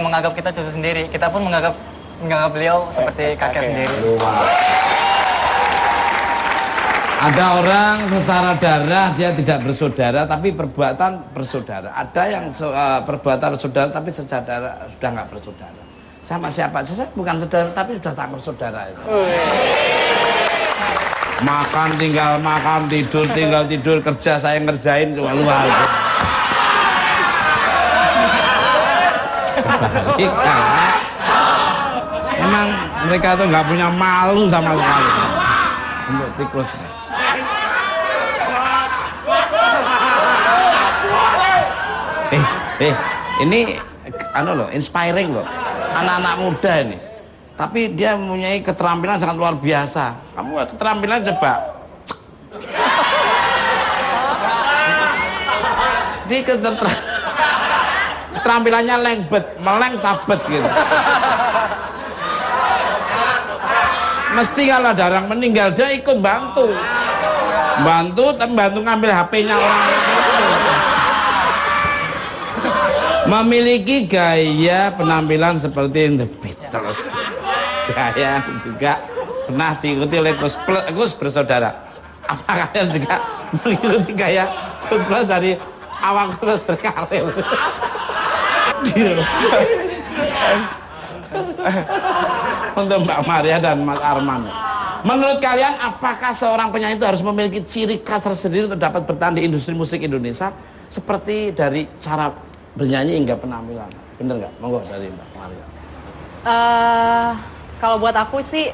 menganggap kita cucu sendiri. Kita pun menganggap beliau seperti kakek sendiri. Ada orang secara darah dia tidak bersaudara tapi perbuatan bersaudara. Ada yang perbuatan bersaudara tapi secara sudah nggak bersaudara. Sama siapa aja saya bukan saudara tapi sudah tak bersaudara. Makan tinggal makan, tidur tinggal tidur, kerja saya ngerjain cuma luar. Balik karena emang mereka tuh nggak punya malu sama sekali untuk tikus. Ini loh, inspiring loh, anak-anak muda ini. Tapi dia mempunyai keterampilan sangat luar biasa. Kamu keterampilan coba. Ini keterampilannya meleng sabet gitu. Mesti kalau ada orang meninggal dia ikut bantu ngambil HP-nya orang. Memiliki gaya penampilan seperti The Beatles. Gaya juga pernah diikuti oleh Gus bersaudara. Apa kalian juga mengikuti gaya Gus Plus dari awal Gus berkarir? Untuk Mbak Maria dan Mas Arman, menurut kalian apakah seorang penyanyi itu harus memiliki ciri khas tersendiri untuk dapat bertahan di industri musik Indonesia, seperti dari cara bernyanyi hingga penampilan? Bener nggak? Monggo dari Mbak Maria. Kalau buat aku sih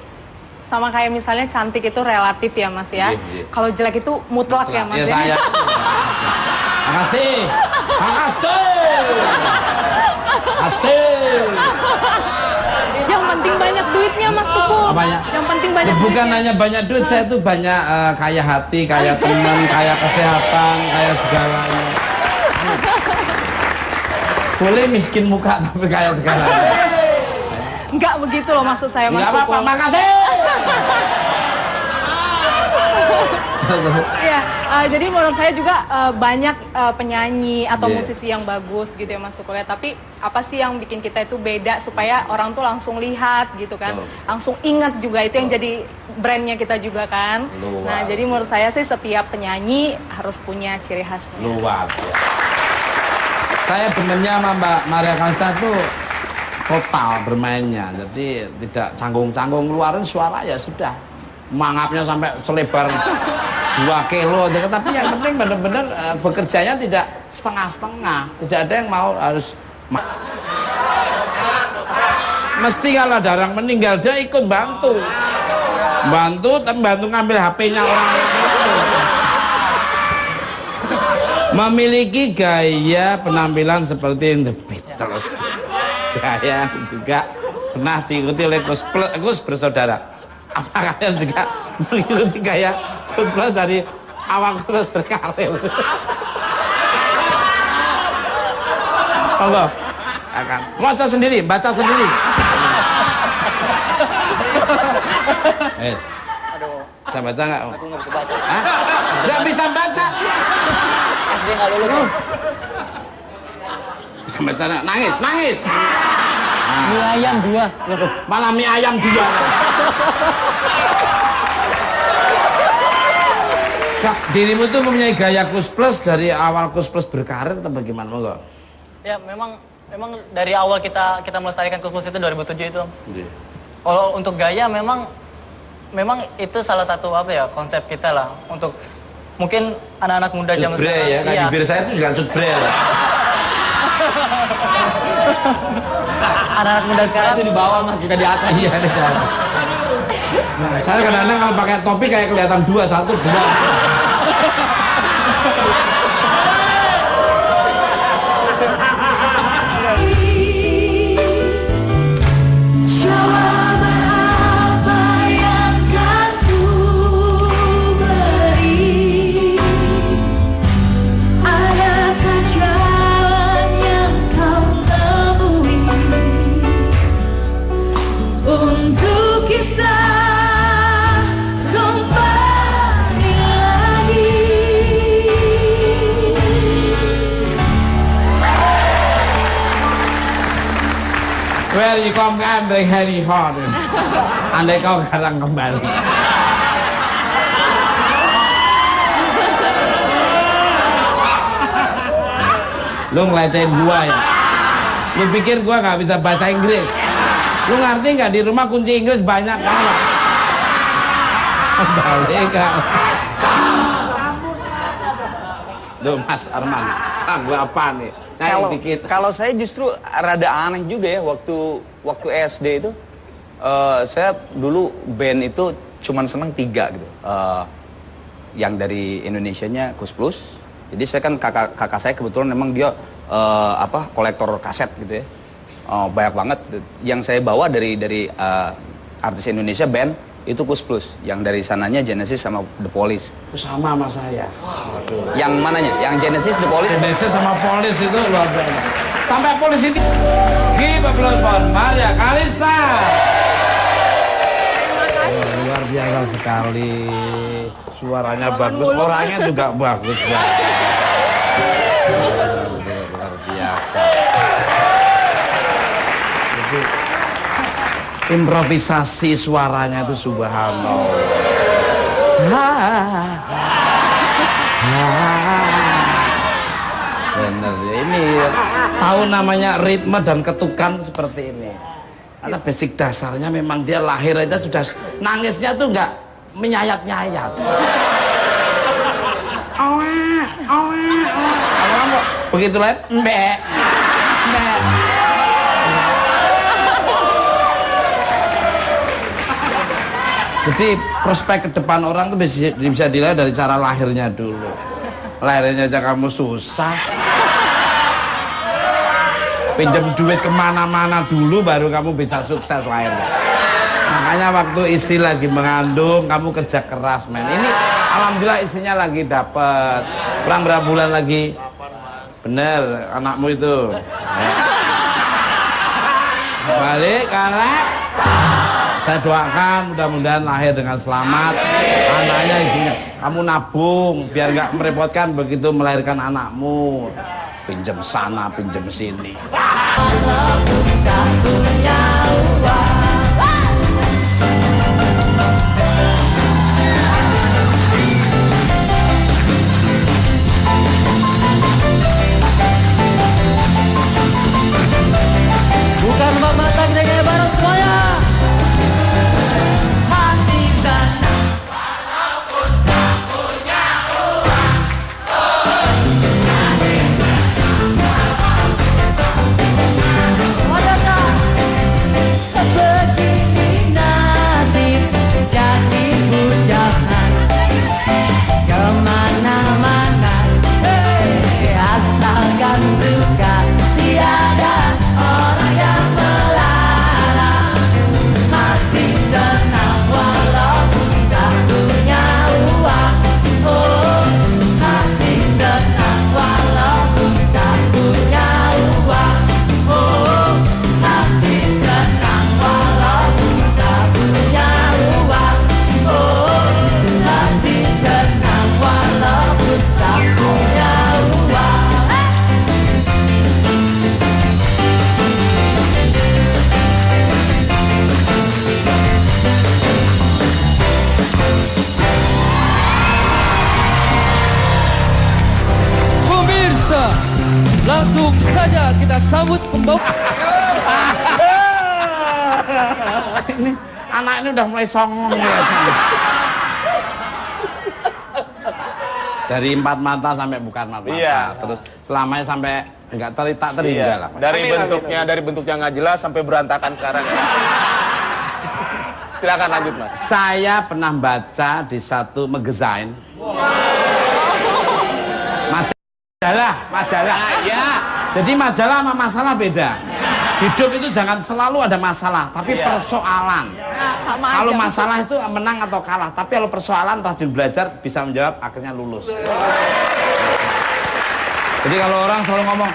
sama kayak misalnya cantik itu relatif ya Mas ya. Kalau jelek itu mutlak ya Mas ya. Makasih. Yang penting banyak duitnya Mas Tukul. Apanya? Yang penting banyak duitnya. Bukan hanya banyak duit, saya tuh banyak kaya hati, kaya teman, kaya kesehatan, kaya segalanya. Boleh miskin muka tapi kaya segalanya. Enggak begitu loh maksud saya Mas Tukul. Enggak apa-apa, makasih. Iya, jadi menurut saya juga banyak penyanyi atau musisi yang bagus gitu ya Mas Tukul ya. Tapi apa sih yang bikin kita itu beda supaya orang tuh langsung lihat gitu kan, langsung ingat juga, itu yang jadi brandnya kita juga kan. Nah jadi menurut saya sih setiap penyanyi harus punya ciri khasnya. Luar biasa. Saya demennya sama Mbak Maria Kalista tuh total bermainnya, jadi tidak canggung-canggung, ngeluarin suara ya sudah, mangapnya sampai selebar 2 kilo, tapi yang penting benar-benar bekerjanya tidak setengah-setengah, tidak ada yang mau harus mesti kalau ada orang meninggal dia ikut bantu ngambil HP-nya orang. Memiliki gaya penampilan seperti The Beatles. Gaya juga pernah diikuti oleh Gus bersaudara. Apa kalian juga mengikuti gaya Gus Plus dari awal Gus berkarir? Allah akan baca sendiri. Bisa baca nggak? Aku nggak bisa baca. Nggak bisa baca. SD nggak lulus. Bisa baca nggak? Nangis. Mie ayam 2. Malah mie ayam 2. Kak, dirimu tuh mempunyai gaya Gus Plus dari awal Gus Plus berkarir atau bagaimana? Monggo. Ya memang dari awal kita melestarikan Gus Plus itu 2007 itu. Kalau untuk gaya memang itu salah satu konsep kita lah, untuk mungkin anak-anak muda zaman sekarang. Ya, kan bibir saya itu juga cutbre ya. Anak-anak muda sekarang itu di bawah Mas, juga di atas. Iya, di atas. Nah, saya kadang-kadang kalau pakai topi kayak kelihatan 2, 1, 2. Untuk kita kembali lagi. Where you come and the Harry Hot. Andai kau sekarang kembali. Lu ngelecehin gua ya? Lu pikir gua nggak bisa bahasa Inggris? Lu ngerti nggak di rumah kunci Inggris banyak banget? Balik kan? Duh Mas Arman, gua apa nih? Kalau saya justru rada aneh juga ya waktu SD itu saya dulu band itu cuman seneng 3 gitu. Yang dari Indonesianya Kus Plus. Jadi saya kan kakak saya kebetulan memang dia kolektor kaset gitu ya. Banyak banget yang saya bawa dari artis Indonesia band itu Kus Plus. Yang dari sananya Genesis sama The Police. Sama saya. Yang mananya? Yang Genesis, The Police? Genesis sama Police itu luar biasa. Sampai Police itu Give applause for Maria Kalista. Luar biasa sekali. Suaranya bagus, orangnya juga bagus banget. Luar biasa. Jadi improvisasi suaranya itu subhanallah. Bener ini tahu namanya ritme dan ketukan seperti ini. Karena basic dasarnya memang dia lahir aja sudah nangisnya tuh nggak menyayat-nyayat. Begitu lihat, mbak. Jadi prospek ke depan orang tuh bisa dilihat dari cara lahirnya dulu. Lahirnya aja kamu susah. Pinjam duit kemana-mana dulu baru kamu bisa sukses lahirnya. Makanya waktu istri lagi mengandung kamu kerja keras men. Ini alhamdulillah istrinya lagi dapet. Kurang berapa bulan lagi? Bener anakmu itu. Balik kalek. Saya doakan mudah-mudahan lahir dengan selamat. Anaknya ibunya. Kamu nabung biar nggak merepotkan begitu melahirkan anakmu. Pinjam sana, pinjam sini. Bukan mama tak dengan bareng semuanya. Hati sana walaupun tak punya uang. Pada saat begini nasib jadi bujangan kemana-mana, asalkan suka tiada orang yang melarang. Hati senang walaupun tak punya uang. Oh, hati senang walaupun tak punya uang. Oh, hati senang walaupun tak punya uang. Oh, hati senang walaupun tak punya uang. Pemirsa, langsung saja kita sambut pembawa. Ini anak ini udah mulai songong ya. Dari 4 mata sampai bukan 4 mata. Iya. Terus selamanya sampai enggak tak terhingga lah. Dari bentuknya nggak jelas sampai berantakan sekarang. Silakan lanjut Mas. Saya pernah baca di satu magazine. Majalah. Ya. Jadi majalah sama masalah beda. Hidup itu jangan selalu ada masalah, tapi persoalan. Kalau masalah itu menang atau kalah, tapi kalau persoalan rajin belajar bisa menjawab akhirnya lulus. Jadi kalau orang selalu ngomong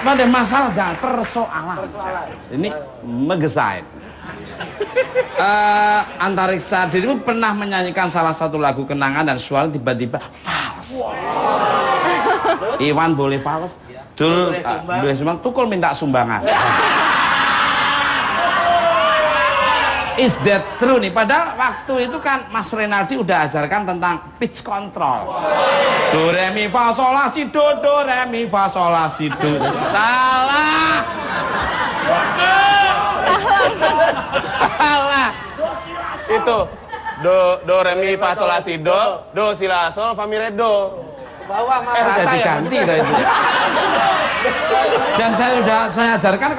ada masalah jangan persoalan. Ini magazine. Antariksa dirimu pernah menyanyikan salah satu lagu kenangan dan suara tiba-tiba fals. Iwan boleh fals? Dul boleh sumbang, Tukul minta sumbangan. Is that true nih? Padahal waktu itu kan Mas Renaldi udah ajarkan tentang pitch control. Do re mi fa sol la si do, do re mi fa sol la si do. Salah. Salah. Itu do re mi fa sol la si do si la sol fa mi re do. Bawah udah diganti dah itu. Dan saya ajarkan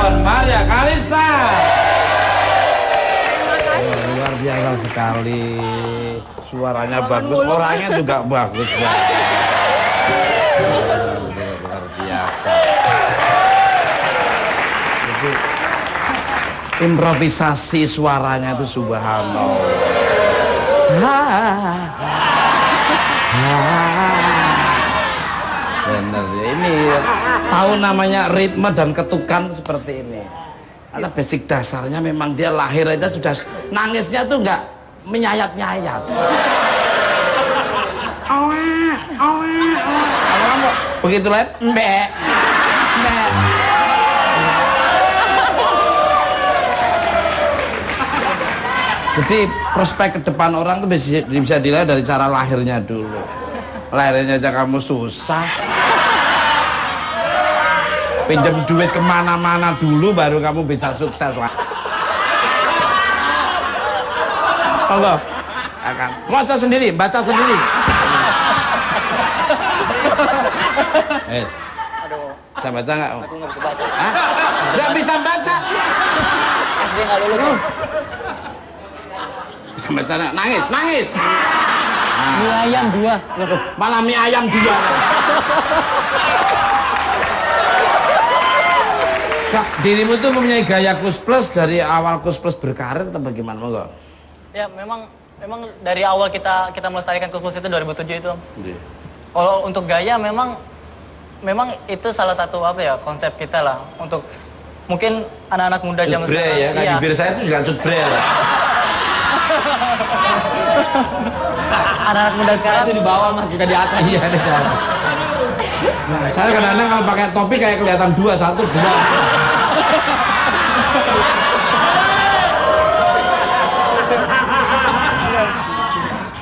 Maria Kalista. Luar biasa sekali. Suaranya bagus, orangnya juga bagus banget. Luar biasa. Itu improvisasi suaranya itu subhanallah. Bener ya, ini tahu namanya ritme dan ketukan seperti ini. Karena basic dasarnya memang dia lahir aja sudah nangisnya tuh nggak menyayat-nyayat. Kamu begitu lihat, mbak. Jadi prospek ke depan orang tuh bisa dilihat dari cara lahirnya dulu. Lahirnya aja kamu susah. Pinjam duit kemana-mana dulu baru kamu bisa sukses. Allah akan baca sendiri, baca sendiri. Bisa baca nggak? Aku nggak bisa baca. Hah? Nggak bisa baca? SD nggak lulus. Bisa baca nggak? Nangis, nangis. Mie ayam 2. Malah mie ayam 2. Kak, dirimu tuh mempunyai gaya Kus Plus dari awal Kus Plus berkarir atau bagaimana? Monggo. Ya memang dari awal kita melestarikan Kus Plus itu 2007 itu. Kalau untuk gaya memang itu salah satu konsep kita lah untuk mungkin anak-anak muda zaman sekarang. Ya, iya. Bibir saya itu juga cutbre. Anak-anak muda sekarang Itu di bawah Mas, juga di atas. Iya, di atas. Nah, saya kadang-kadang kalau pakai topi kayak kelihatan 2, 1, 2.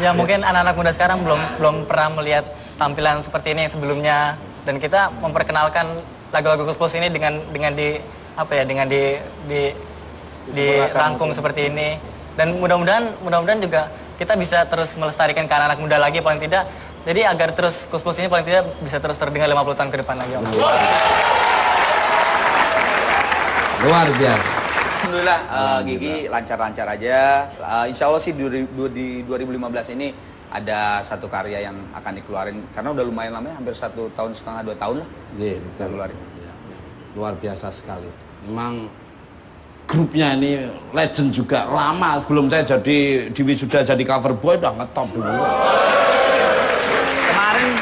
Ya mungkin anak-anak muda sekarang belum pernah melihat tampilan seperti ini sebelumnya, dan kita memperkenalkan lagu-lagu Kus Plus ini dengan dirangkum seperti ini, dan mudah-mudahan juga kita bisa terus melestarikan ke anak-anak muda lagi paling tidak. Jadi agar terus Kus Plus ini paling tidak bisa terus terdengar 50 tahun ke depan lagi. Luar biasa. Alhamdulillah Gigi lancar-lancar aja. Insya Allah sih di 2015 ini ada satu karya yang akan dikeluarin karena udah lumayan lama ya, hampir 1,5 tahun 2 tahun lah. Iya, kita keluarin. Luar biasa sekali. Memang grupnya ini legend juga lama sebelum saya jadi di Wisuda jadi cover boy udah ngetop dulu. Kemarin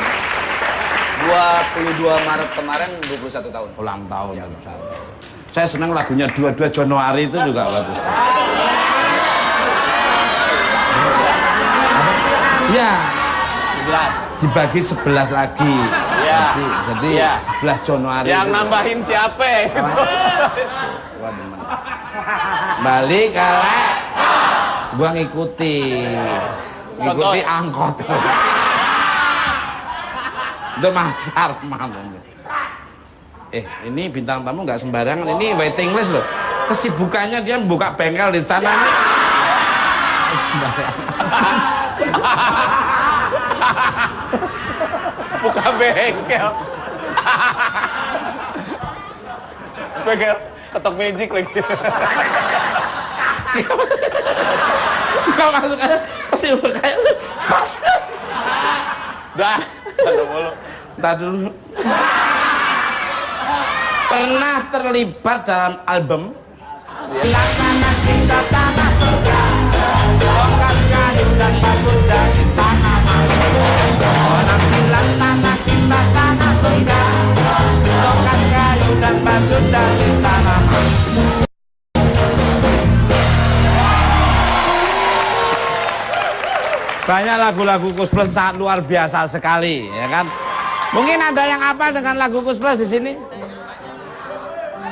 22 Maret kemarin 21 tahun. Ulang tahun. Ya, saya senang lagunya 22 Januari itu juga bagus. Ya, 11. Dibagi 11 lagi. Ya. Jadi ya. 11 Januari. Yang itu. nambahin siapa? Gua demen. Balik kalek. Gua ngikuti angkot. Itu Mas Arman. Ini bintang tamu nggak sembarangan, ini waiting list loh. Kesibukannya dia buka bengkel di sana nih. Buka bengkel. Bengkel ketok magic lagi. Nggak masuk aja, kesibukannya. Dah, satu mulu. Ntar dulu. Pernah terlibat dalam album Laksana Cinta Tanah Surga. Banyak lagu-lagu Koes Plus sangat luar biasa sekali, ya kan? Mungkin ada yang apa dengan lagu Koes Plus di sini?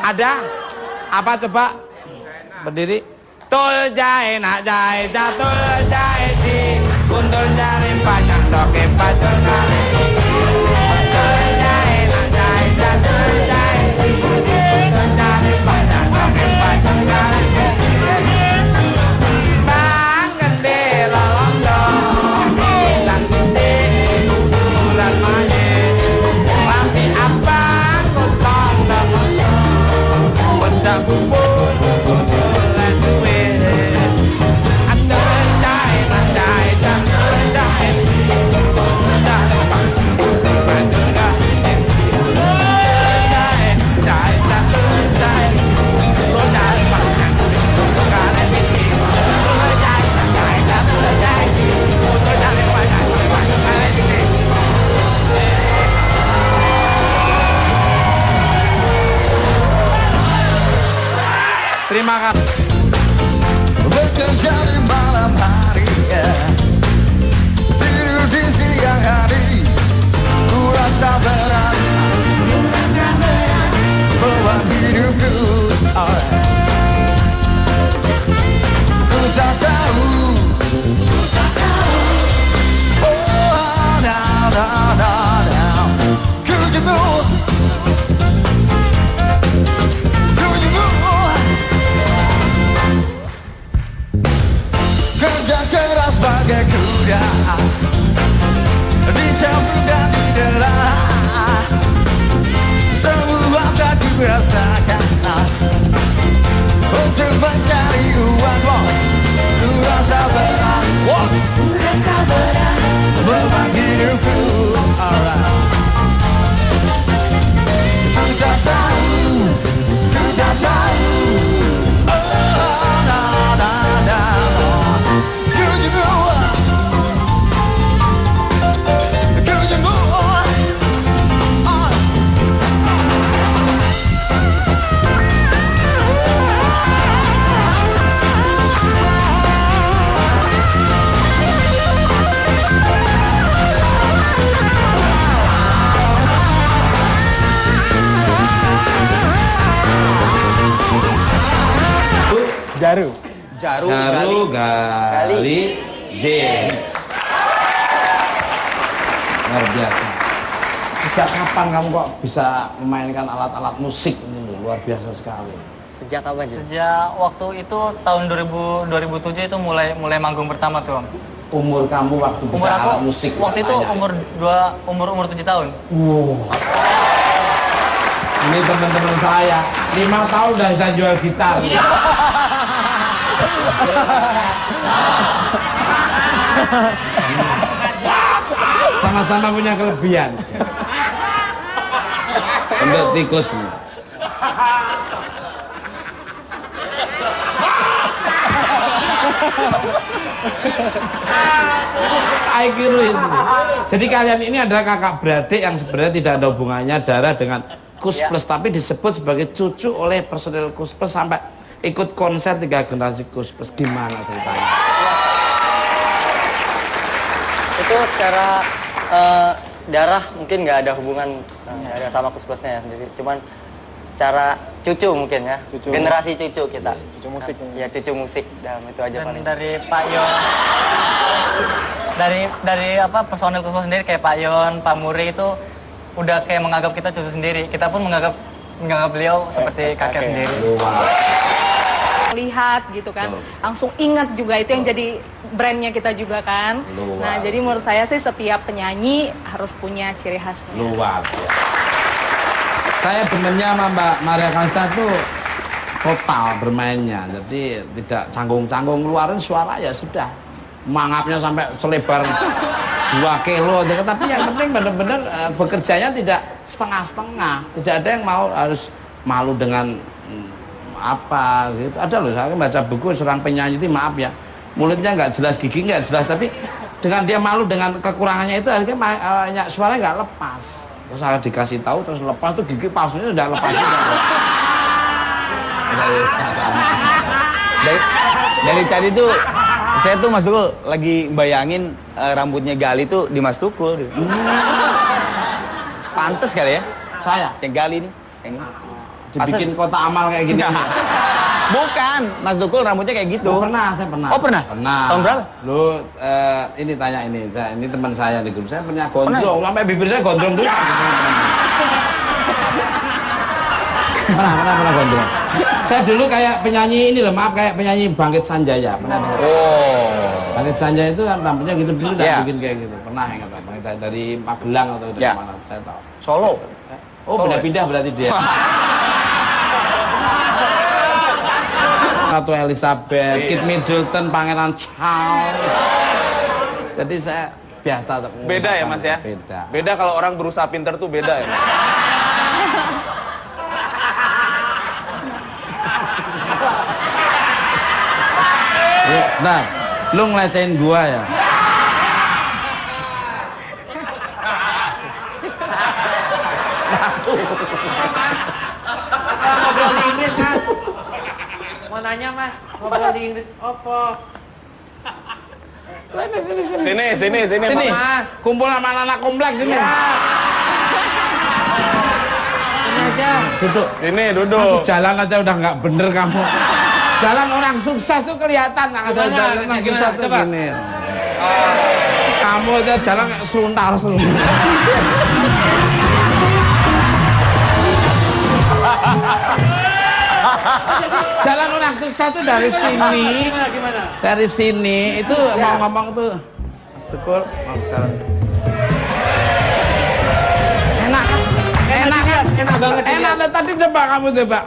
Ada? Apa coba? Berdiri. Tul jahe nak jahe jatul jahe di kuntul jari banyak doke pacul kali. Tul jahe nak jahe jatul jahe di kuntul jari banyak doke pacul kali. Bang gendera londo bilang gede bulan maye tapi abang kutong londo benda kumpul bulan duwe. Terima kasih. Bekerja di malam hari, tidur di siang hari, ku rasa berat beban hidupku. Ku tak tahu, oh now, now, now, now, could you move? Could you move? Kerja keras bagai kuda, dicambuk dan didera, semua tak ku rasakan untuk mencari uang. Ku rasa berat, beban hidupku. Ku tak tahu, ku tak tahu. Oh, nah, nah, nah. Could you move? Could you move? Jaru. Jaru Gali J. Luar biasa. Sejak kapan kamu kok bisa memainkan alat-alat musik ini? Luar biasa sekali. Sejak kapan? Sejak waktu itu tahun 2007 itu mulai manggung pertama tuh, Om. Umur kamu waktu bisa alat musik? Waktu itu umur 7 tahun. Wow. Ini teman-teman saya 5 tahun udah bisa jual gitar. Sama-sama punya kelebihan. Untuk tikus nih. Jadi kalian ini adalah kakak beradik yang sebenarnya tidak ada hubungannya darah dengan Koes Plus, tapi disebut sebagai cucu oleh personel Koes Plus sampai ikut konser 3 generasi Koes Plus. Gimana ceritanya? Itu secara darah mungkin nggak ada hubungan ada sama Koes Plusnya ya sendiri, cuman secara cucu mungkin ya, generasi cucu kita. Cucu musik. Ya cucu musik, dan itu aja paling. Dari Pak Yon, dari apa personel Koes Plus sendiri kayak Pak Yon, Pak Muri itu udah kayak menganggap kita cucu sendiri. Kita pun menganggap beliau seperti kakek sendiri. Lihat gitu kan, langsung ingat juga itu yang jadi brandnya kita juga kan. Nah jadi menurut saya sih setiap penyanyi harus punya ciri khasnya. Luar biasa. Saya demennya sama Mbak Maria Kalista tuh total bermainnya, jadi tidak canggung-canggung, ngeluarin suara ya sudah, mangapnya sampai selebar 2 kilo, tapi yang penting benar-benar bekerjanya tidak setengah-setengah, tidak ada yang mau harus malu dengan apa gitu. Ada loh, saya baca buku seorang penyanyi itu, maaf ya, mulutnya nggak jelas, gigi nggak jelas, tapi dengan dia malu dengan kekurangannya itu akhirnya suaranya nggak lepas. Terus saya dikasih tahu, terus lepas tuh gigi palsunya udah lepas juga. Dari tadi tuh Saya tuh Mas Tukul lagi bayangin rambutnya Gali tuh di Mas Tukul. Pantes kali ya? Saya? Yang Gali nih. Yang ini. Dibikin kota amal kayak gini. Bukan, Mas Tukul rambutnya kayak gitu. Oh, pernah, saya pernah. Oh, pernah? Pernah. Tahun berapa? Lu ini tanya ini teman saya di grup. Saya pernah gondrong, sampai bibir saya gondrong tuh. pernah gondrong. Saya dulu kayak penyanyi ini loh, maaf, kayak penyanyi Bangkit Sanjaya. Pernah dengar? Oh. Bangkit Sanjaya itu kan rambutnya gitu dulu dan Yeah. bikin kayak gitu. Pernah ingat Bangkit Sanjaya dari Magelang atau dari Yeah. mana? Saya tahu. Solo. Oh, pindah-pindah berarti dia. Ratu Elizabeth, Kate Middleton, Pangeran Charles. Jadi saya biasa. Beda ya Mas ya? Beda. Beda kalau orang berusaha pinter tuh beda ya Mas? Nah, lu ngelecehin gua ya? Ngobrol di Inggris, Mas. Mau nanya, Mas. Ngobrol di Inggris opo? Sini. Mas. Kumpul sama anak komplek sini. Ini aja. Duduk. Sini, duduk. Jalan aja udah nggak bener kamu. Jalan orang sukses tuh kelihatan. Jalan orang sukses tuh Coba. gini. Kamu aja jalan kayak seluntar. Jalan orang sukses tuh dari sini. Gimana? Dari sini itu mau ngomong tuh. Mas Tukul mau jalan. Enak kan? Enak kan? Enak banget. Enak deh, tadi coba kamu coba.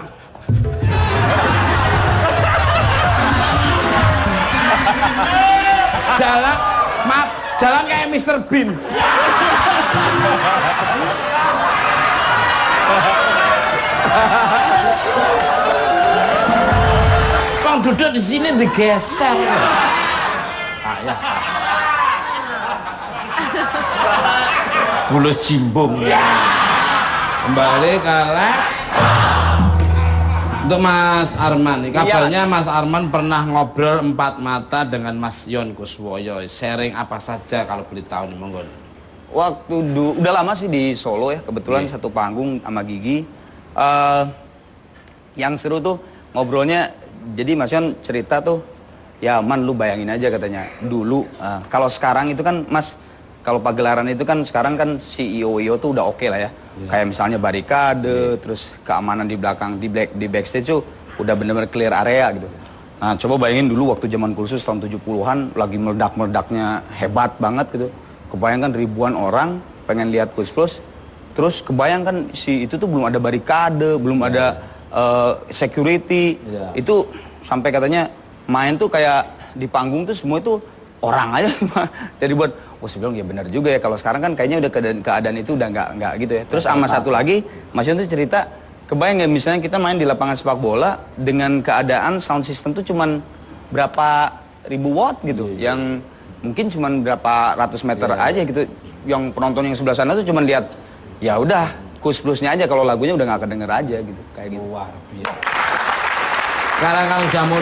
Jalan, maaf, jalan kayak Mr. Bean. Bang duduk di sini digeser. Ya. Bulu cimbung. Ya. Kembali ke lab. Untuk Mas Arman, nih, kabarnya Mas Arman pernah ngobrol empat mata dengan Mas Yon Kuswoyo. Sharing apa saja kalau boleh tahu nih, monggo. Waktu udah lama sih di Solo ya, kebetulan satu panggung sama Gigi. Yang seru tuh ngobrolnya, jadi Mas Yon cerita tuh, ya Man lu bayangin aja katanya, dulu, kalau sekarang itu kan Mas, kalau pagelaran itu kan sekarang kan si IO tuh udah oke lah ya. Kayak misalnya barikade, terus keamanan di belakang, di backstage tuh udah bener-bener clear area gitu. Nah coba bayangin dulu waktu zaman Kursus tahun 70-an lagi meledak-meledaknya hebat banget gitu. Kebayangkan ribuan orang pengen lihat Kus Plus, terus kebayangkan si itu tuh belum ada barikade, belum ada security. Itu sampai katanya main tuh kayak di panggung tuh semua itu orang aja. Jadi buat, saya bilang ya benar juga ya, kalau sekarang kan kayaknya udah keadaan itu udah nggak gitu ya. Terus sama satu lagi, Mas Yon tuh cerita, kebayang nggak misalnya kita main di lapangan sepak bola dengan keadaan sound system tuh cuman berapa ribu watt gitu, yang mungkin cuman berapa ratus meter aja gitu, yang penonton yang sebelah sana tuh cuman lihat, ya udah Kus Plusnya aja, kalau lagunya udah nggak kedenger aja gitu, kayak gitu. Luar biasa. Sekarang kalau udah mau